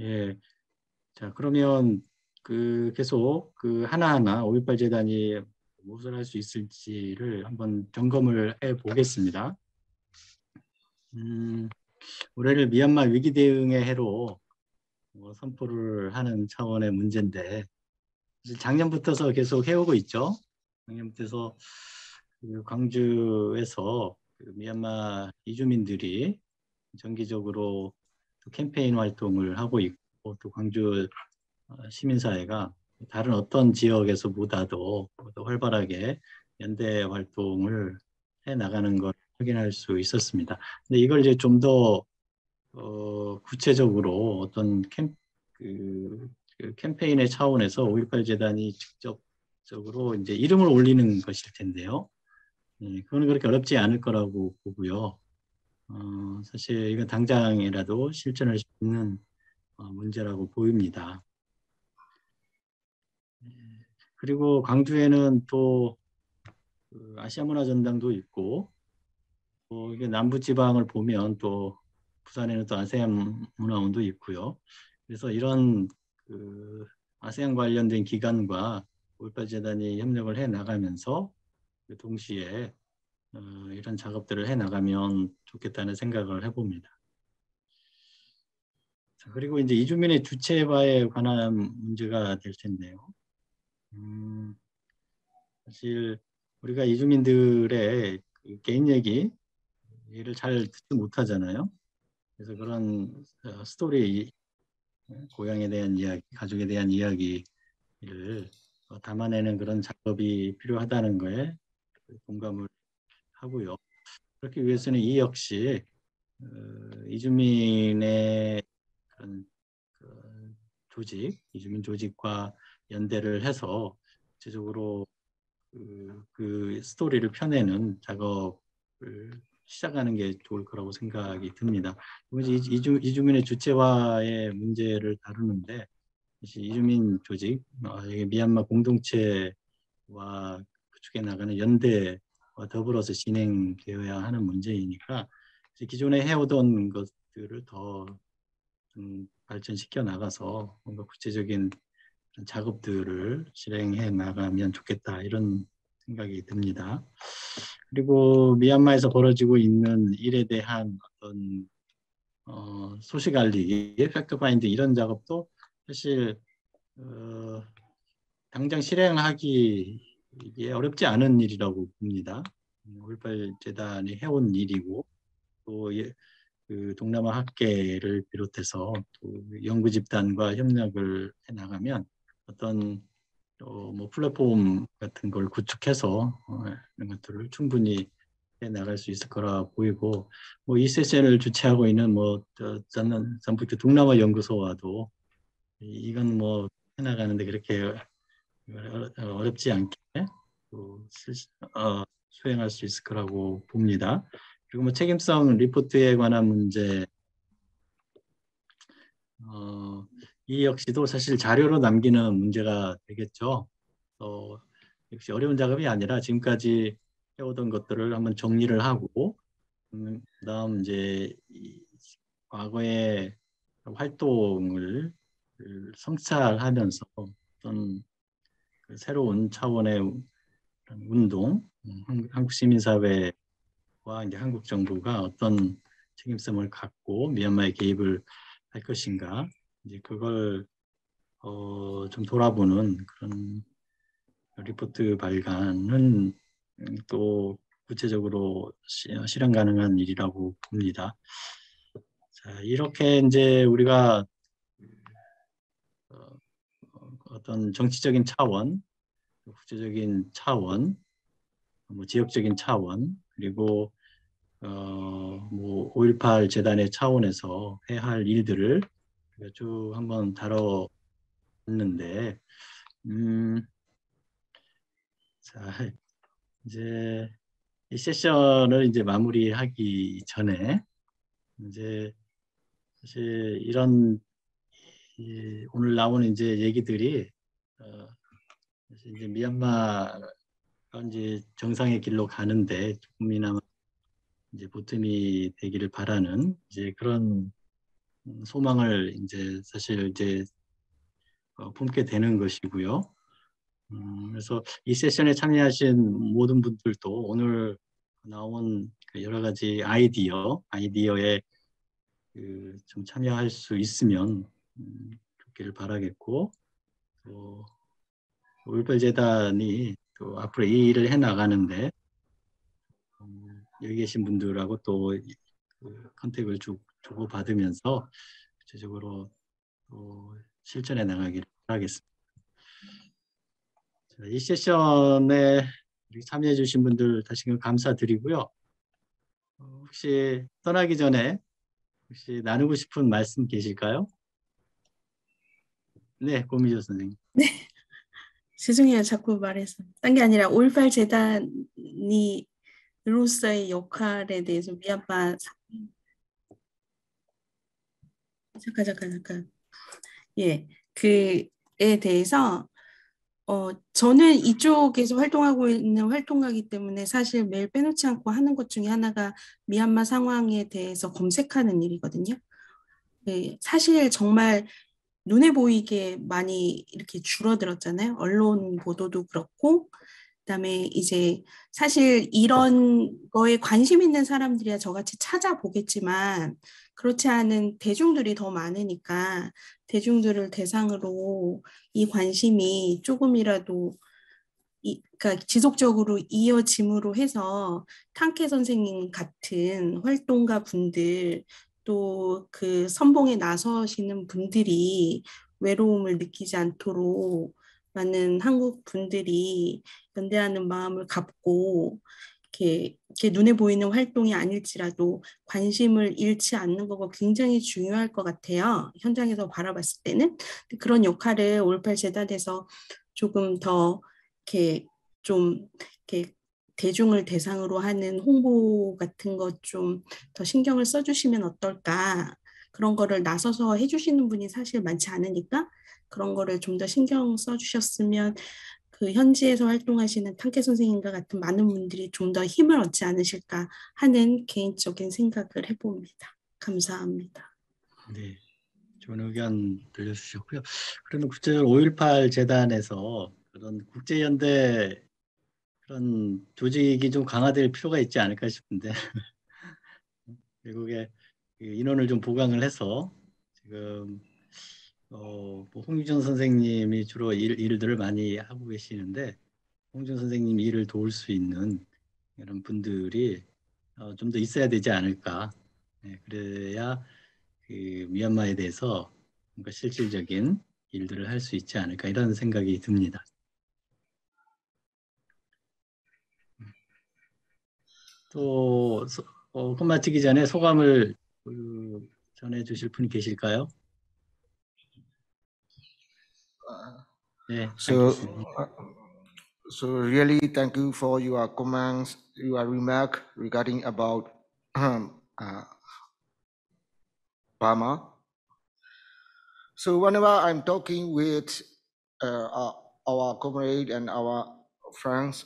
예. 자, 그러면 계속 하나하나 5.18 재단이 무엇을 할 수 있을지를 한번 점검을 해 보겠습니다. 올해를 미얀마 위기 대응의 해로 선포를 하는 차원의 문제인데 작년부터서 계속 해오고 있죠. 작년부터 광주에서 미얀마 이주민들이 정기적으로 캠페인 활동을 하고 있고 또 광주 시민사회가 다른 어떤 지역에서보다도 더 활발하게 연대 활동을 해 나가는 걸 확인할 수 있었습니다. 근데 이걸 이제 좀 더 구체적으로 어떤 캠페인의 차원에서 5.18 재단이 직접적으로 이제 이름을 올리는 것일 텐데요. 그건 그렇게 어렵지 않을 거라고 보고요. 사실 이건 당장이라도 실천할 수 있는 문제라고 보입니다. 그리고 광주에는 또 아시아 문화 전당도 있고 또 이게 남부 지방을 보면 또 부산에는 또 아세안 문화원도 있고요. 그래서 이런 아세안 관련된 기관과 5.18 재단이 협력을 해 나가면서 동시에 이런 작업들을 해 나가면 좋겠다는 생각을 해봅니다. 자, 그리고 이제 이주민의 주체화에 관한 문제가 될 텐데요. 사실 우리가 이주민들의 개인 얘기를 잘 듣지 못하잖아요. 그래서 그런 스토리, 고향에 대한 이야기, 가족에 대한 이야기를 담아내는 그런 작업이 필요하다는 거에 공감을 하고요. 그렇기 위해서는 이 역시 이주민의 그런 조직, 이주민 조직과 연대를 해서 구체적으로 그 스토리를 펴내는 작업을 시작하는 게 좋을 거라고 생각이 듭니다. 이주민의 주체화의 문제를 다루는데 이주민 조직, 미얀마 공동체와 구축해 나가는 연대와 더불어서 진행되어야 하는 문제이니까 기존에 해오던 것들을 더 발전시켜 나가서 뭔가 구체적인 작업들을 실행해 나가면 좋겠다 이런 생각이 듭니다. 그리고 미얀마에서 벌어지고 있는 일에 대한 어떤 소식 알리기, 팩트 파인딩 이런 작업도 사실 당장 실행하기에 어렵지 않은 일이라고 봅니다. 5.18 재단이 해온 일이고 또 동남아 학계를 비롯해서 또 연구 집단과 협력을 해 나가면 어떤 뭐 플랫폼 같은 걸 구축해서 이런 것들을 충분히 해 나갈 수 있을 거라 보이고 뭐 이 세션을 주최하고 있는 뭐 전북 동남아 연구소와도 이건 뭐 해나가는데 그렇게 어렵지 않게 또 수행할 수 있을 거라고 봅니다. 그리고 뭐 책임성 리포트에 관한 문제, 이 역시도 사실 자료로 남기는 문제가 되겠죠. 역시 어려운 작업이 아니라 지금까지 해오던 것들을 한번 정리를 하고, 그다음 이제 과거의 활동을 성찰하면서 어떤 새로운 차원의 운동, 한국 시민사회와 이제 한국 정부가 어떤 책임성을 갖고 미얀마에 개입을 할 것인가, 이제 그걸 좀 돌아보는 그런 리포트 발간은 또 구체적으로 실현 가능한 일이라고 봅니다. 자, 이렇게 이제 우리가 어떤 정치적인 차원, 국제적인 차원, 뭐 지역적인 차원, 그리고 뭐 5.18 재단의 차원에서 해야 할 일들을 쭉 한번 다뤄봤는데, 자, 이제 이 세션을 이제 마무리하기 전에 이제 사실 이런 오늘 나오는 이제 얘기들이 사실 이제 미얀마가 이제 정상의 길로 가는데 조금이나마 이제 보탬이 되기를 바라는 이제 그런 소망을 이제 사실 이제 품게 되는 것이고요. 그래서 이 세션에 참여하신 모든 분들도 오늘 나온 그 여러 가지 아이디어에 좀 참여할 수 있으면 좋기를 바라겠고, 또 5.18 재단이 또 앞으로 이 일을 해 나가는데 여기 계신 분들하고 또 컨택을 주고 받으면서 구체적으로 또 실천해 나가기를 바라겠습니다. 자, 이 세션에 참여해 주신 분들 다시금 감사드리고요. 혹시 떠나기 전에 혹시 나누고 싶은 말씀 계실까요? 네, 고미조 선생님. 네. 죄송해요. 자꾸 말해서. 딴 게 아니라 5.18 재단이 로서의 역할에 대해서 미얀마 잠깐. 예. 그에 대해서 저는 이쪽에서 활동하고 있는 활동가이기 때문에 사실 매일 빼놓지 않고 하는 것 중에 하나가 미얀마 상황에 대해서 검색하는 일이거든요. 네, 사실 정말 눈에 보이게 많이 이렇게 줄어들었잖아요. 언론 보도도 그렇고, 그다음에 이제 사실 이런 거에 관심 있는 사람들이야 저같이 찾아보겠지만 그렇지 않은 대중들이 더 많으니까 대중들을 대상으로 이 관심이 조금이라도 그러니까 지속적으로 이어짐으로 해서 탕케 선생님 같은 활동가 분들 또 그 선봉에 나서시는 분들이 외로움을 느끼지 않도록 많은 한국 분들이 연대하는 마음을 갖고 이렇게 눈에 보이는 활동이 아닐지라도 관심을 잃지 않는 거가 굉장히 중요할 것 같아요. 현장에서 바라봤을 때는 그런 역할을 5.18 재단에서 조금 더 이렇게 좀 이렇게 대중을 대상으로 하는 홍보 같은 것 좀 더 신경을 써주시면 어떨까? 그런 거를 나서서 해주시는 분이 사실 많지 않으니까 그런 거를 좀 더 신경 써주셨으면 그 현지에서 활동하시는 탕케 선생님과 같은 많은 분들이 좀 더 힘을 얻지 않으실까 하는 개인적인 생각을 해봅니다. 감사합니다. 네, 좋은 의견 들려주셨고요. 그러면 국제적으로 5.18 재단에서 그런 국제연대 그런 조직이 좀 강화될 필요가 있지 않을까 싶은데 결국에 인원을 좀 보강을 해서 지금 뭐 홍준 선생님이 주로 일들을 많이 하고 계시는데 홍준 선생님 일을 도울 수 있는 이런 분들이 좀 더 있어야 되지 않을까. 네, 그래야 그 미얀마에 대해서 뭔가 실질적인 일들을 할 수 있지 않을까 이런 생각이 듭니다. 또 끝마치기 전에 소감을 전해 주실 분 계실까요? 네, So, 알겠습니다. so really thank you for your comments, your remark regarding about Burma. So whenever I'm talking with our comrade and our friends,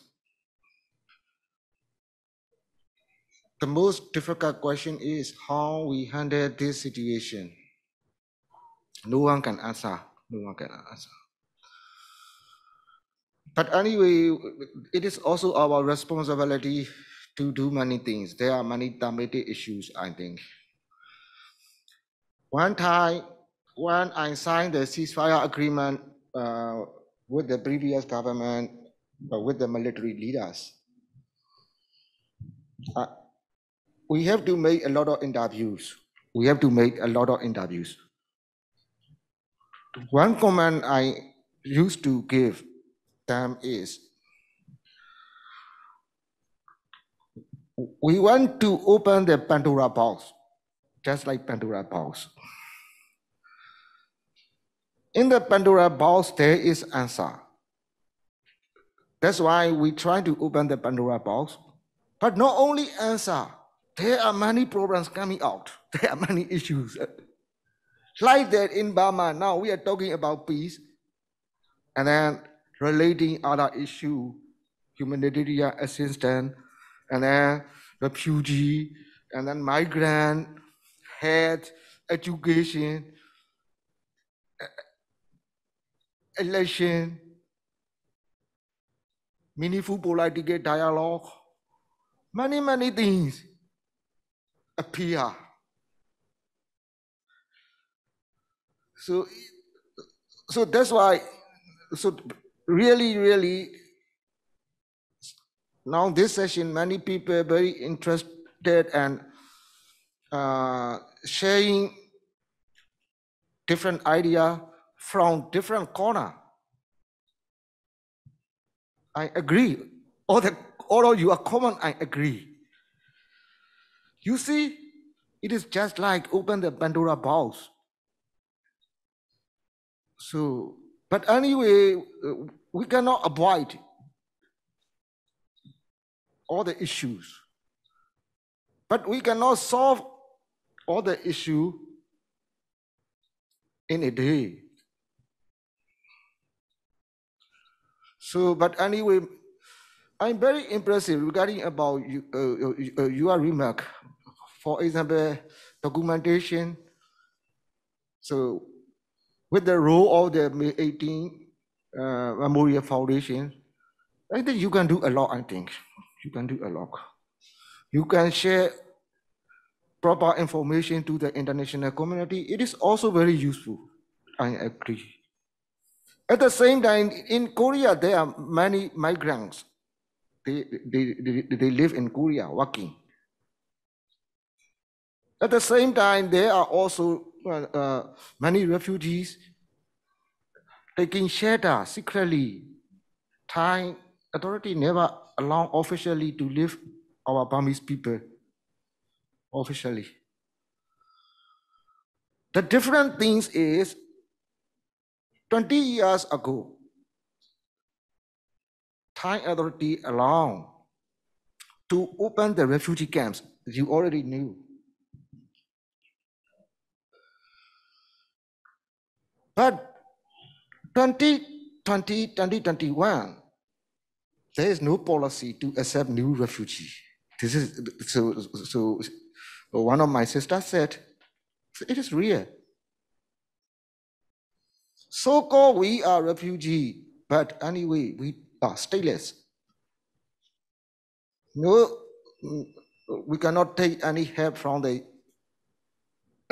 the most difficult question is how we handle this situation. No one can answer. No one can answer. But anyway, it is also our responsibility to do many things. There are many thematic issues, I think. One time, when I signed the ceasefire agreement with the previous government, with the military leaders, we have to make a lot of interviews. We have to make a lot of interviews. One comment I used to give them is, we want to open the Pandora box, just like Pandora box. In the Pandora box, there is answer. That's why we try to open the Pandora box. But not only answer, there are many problems coming out. There are many issues. Like that in Burma, now we are talking about peace, and then relating other issue, humanitarian assistance, and then refugee, and then migrant, health, education, election, meaningful political dialogue, many things appear. So that's why, so really, now this session, many people are very interested and sharing different idea from different corner. I agree. All of you are common, I agree. You see, it is just like open the Pandora box. So, but anyway, we cannot avoid all the issues. But we cannot solve all the issue in a day. So, but anyway, I'm very impressive regarding about your remark. For example, documentation. So, with the role of the May 18 Memorial Foundation, I think you can do a lot, I think. You can do a lot. You can share proper information to the international community. It is also very useful. I agree. At the same time, in Korea, there are many migrants. They live in Korea working. At the same time, there are also many refugees taking shelter secretly. Thai authority never allow officially to live our Burmese people officially. The different things is 20 years ago, Thai authority allowed to open the refugee camps. You already knew. But 2021, there is no policy to accept new refugees. This is so one of my sisters said, it is real. So-called we are refugee, but anyway, we are stateless. No, we cannot take any help from the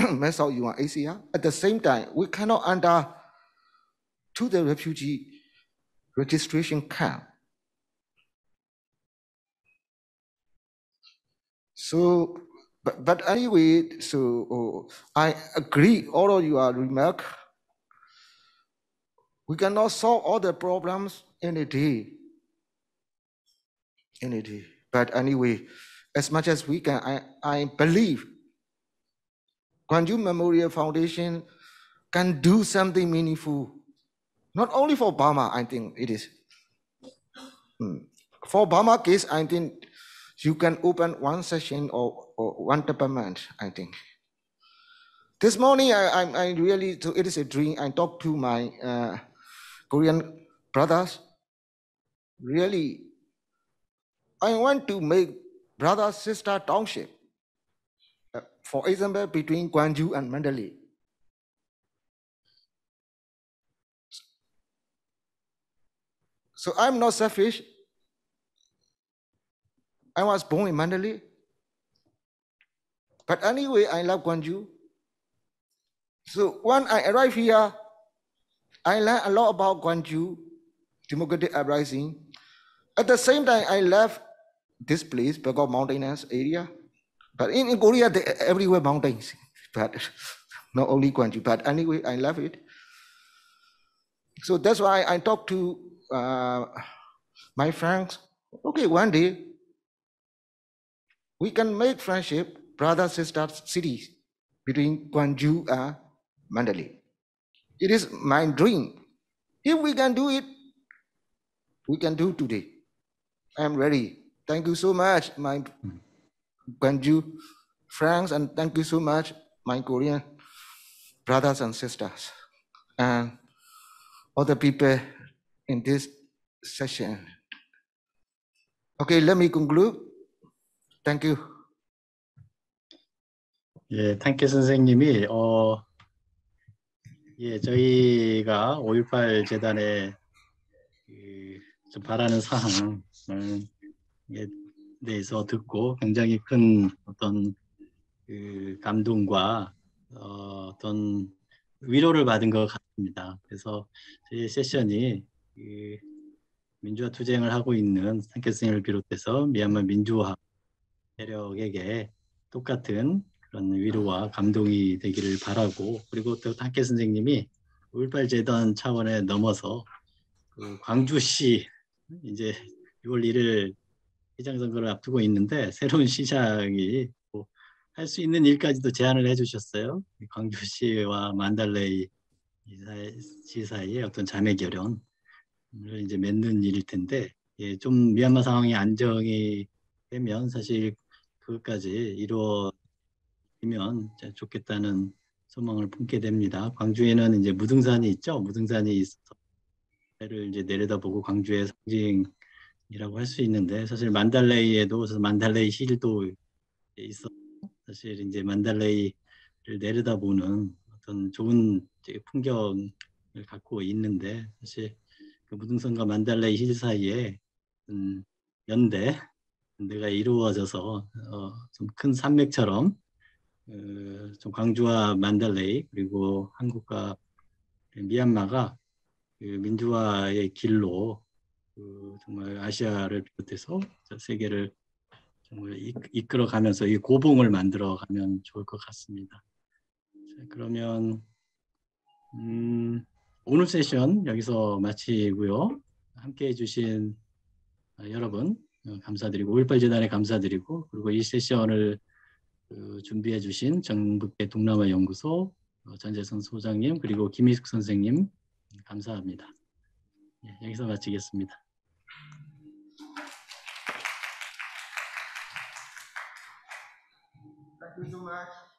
UNHCR. At the same time, we cannot enter to the refugee registration camp. So, but anyway, so I agree all of your remark. We cannot solve all the problems in a day. But anyway, as much as we can, I believe Gwangju Memorial Foundation can do something meaningful Not only for Burma, I think it is. For Burma case, I think you can open one session or one department, I think. This morning, I really, so it is a dream. I talked to my Korean brothers. Really, I want to make brother-sister township. For example, between Gwangju and Mandalay. So I'm not selfish. I was born in Mandalay. But anyway, I love Gwangju. So when I arrived here, I learned a lot about Gwangju, democratic uprising. At the same time, I left this place because mountainous area. But in Korea, everywhere mountains. But not only Gwangju, but anyway, I love it. So that's why I talked to my friends. Okay, one day we can make friendship, brother sister cities between Gwangju and Mandalay. It is my dream. If we can do it, we can do today. I am ready. Thank you so much, my Gwangju friends, and thank you so much, my Korean brothers and sisters, and other people in this session. Okay, let me conclude. Thank you. 예, 탕케 선생님이 예, 저희가 5.18 재단에 좀 바라는 사항을 대해서 듣고 굉장히 큰 어떤 감동과 어떤 위로를 받은 것 같습니다. 그래서 저희 세션이 민주화 투쟁을 하고 있는 탕케 선생님을 비롯해서 미얀마 민주화 세력에게 똑같은 그런 위로와 감동이 되기를 바라고, 그리고 또 탕케 선생님이 5.18 재단 차원에 넘어서 광주시 이제 6월 1일 시장 선거를 앞두고 있는데 새로운 시장이 할 수 있는 일까지도 제안을 해주셨어요. 광주시와 만달레이 시 사이에 어떤 자매 결연을 이제 맺는 일일 텐데, 예, 좀 미얀마 상황이 안정이 되면 사실 그것까지 이루어지면 좋겠다는 소망을 품게 됩니다. 광주에는 이제 무등산이 있죠. 무등산이 있어서 해를 이제 내려다보고 광주의 상징이라고 할 수 있는데, 사실 만달레이에도 만달레이 힐도 있어. 사실 이제 만달레이를 내려다보는 어떤 좋은 풍경을 갖고 있는데, 사실 그 무등산과 만달레이 힐 사이에 연대가 이루어져서 좀 큰 산맥처럼 좀 광주와 만달레이 그리고 한국과 미얀마가 그 민주화의 길로 정말 아시아를 비롯해서 세계를 정말 이끌어가면서 이 고봉을 만들어가면 좋을 것 같습니다. 자, 그러면 오늘 세션 여기서 마치고요. 함께해 주신 여러분 감사드리고, 5.18 재단에 감사드리고, 그리고 이 세션을 준비해 주신 정북대 동남아 연구소 전재선 소장님, 그리고 김희숙 선생님 감사합니다. 예, 여기서 마치겠습니다. Thank you so much.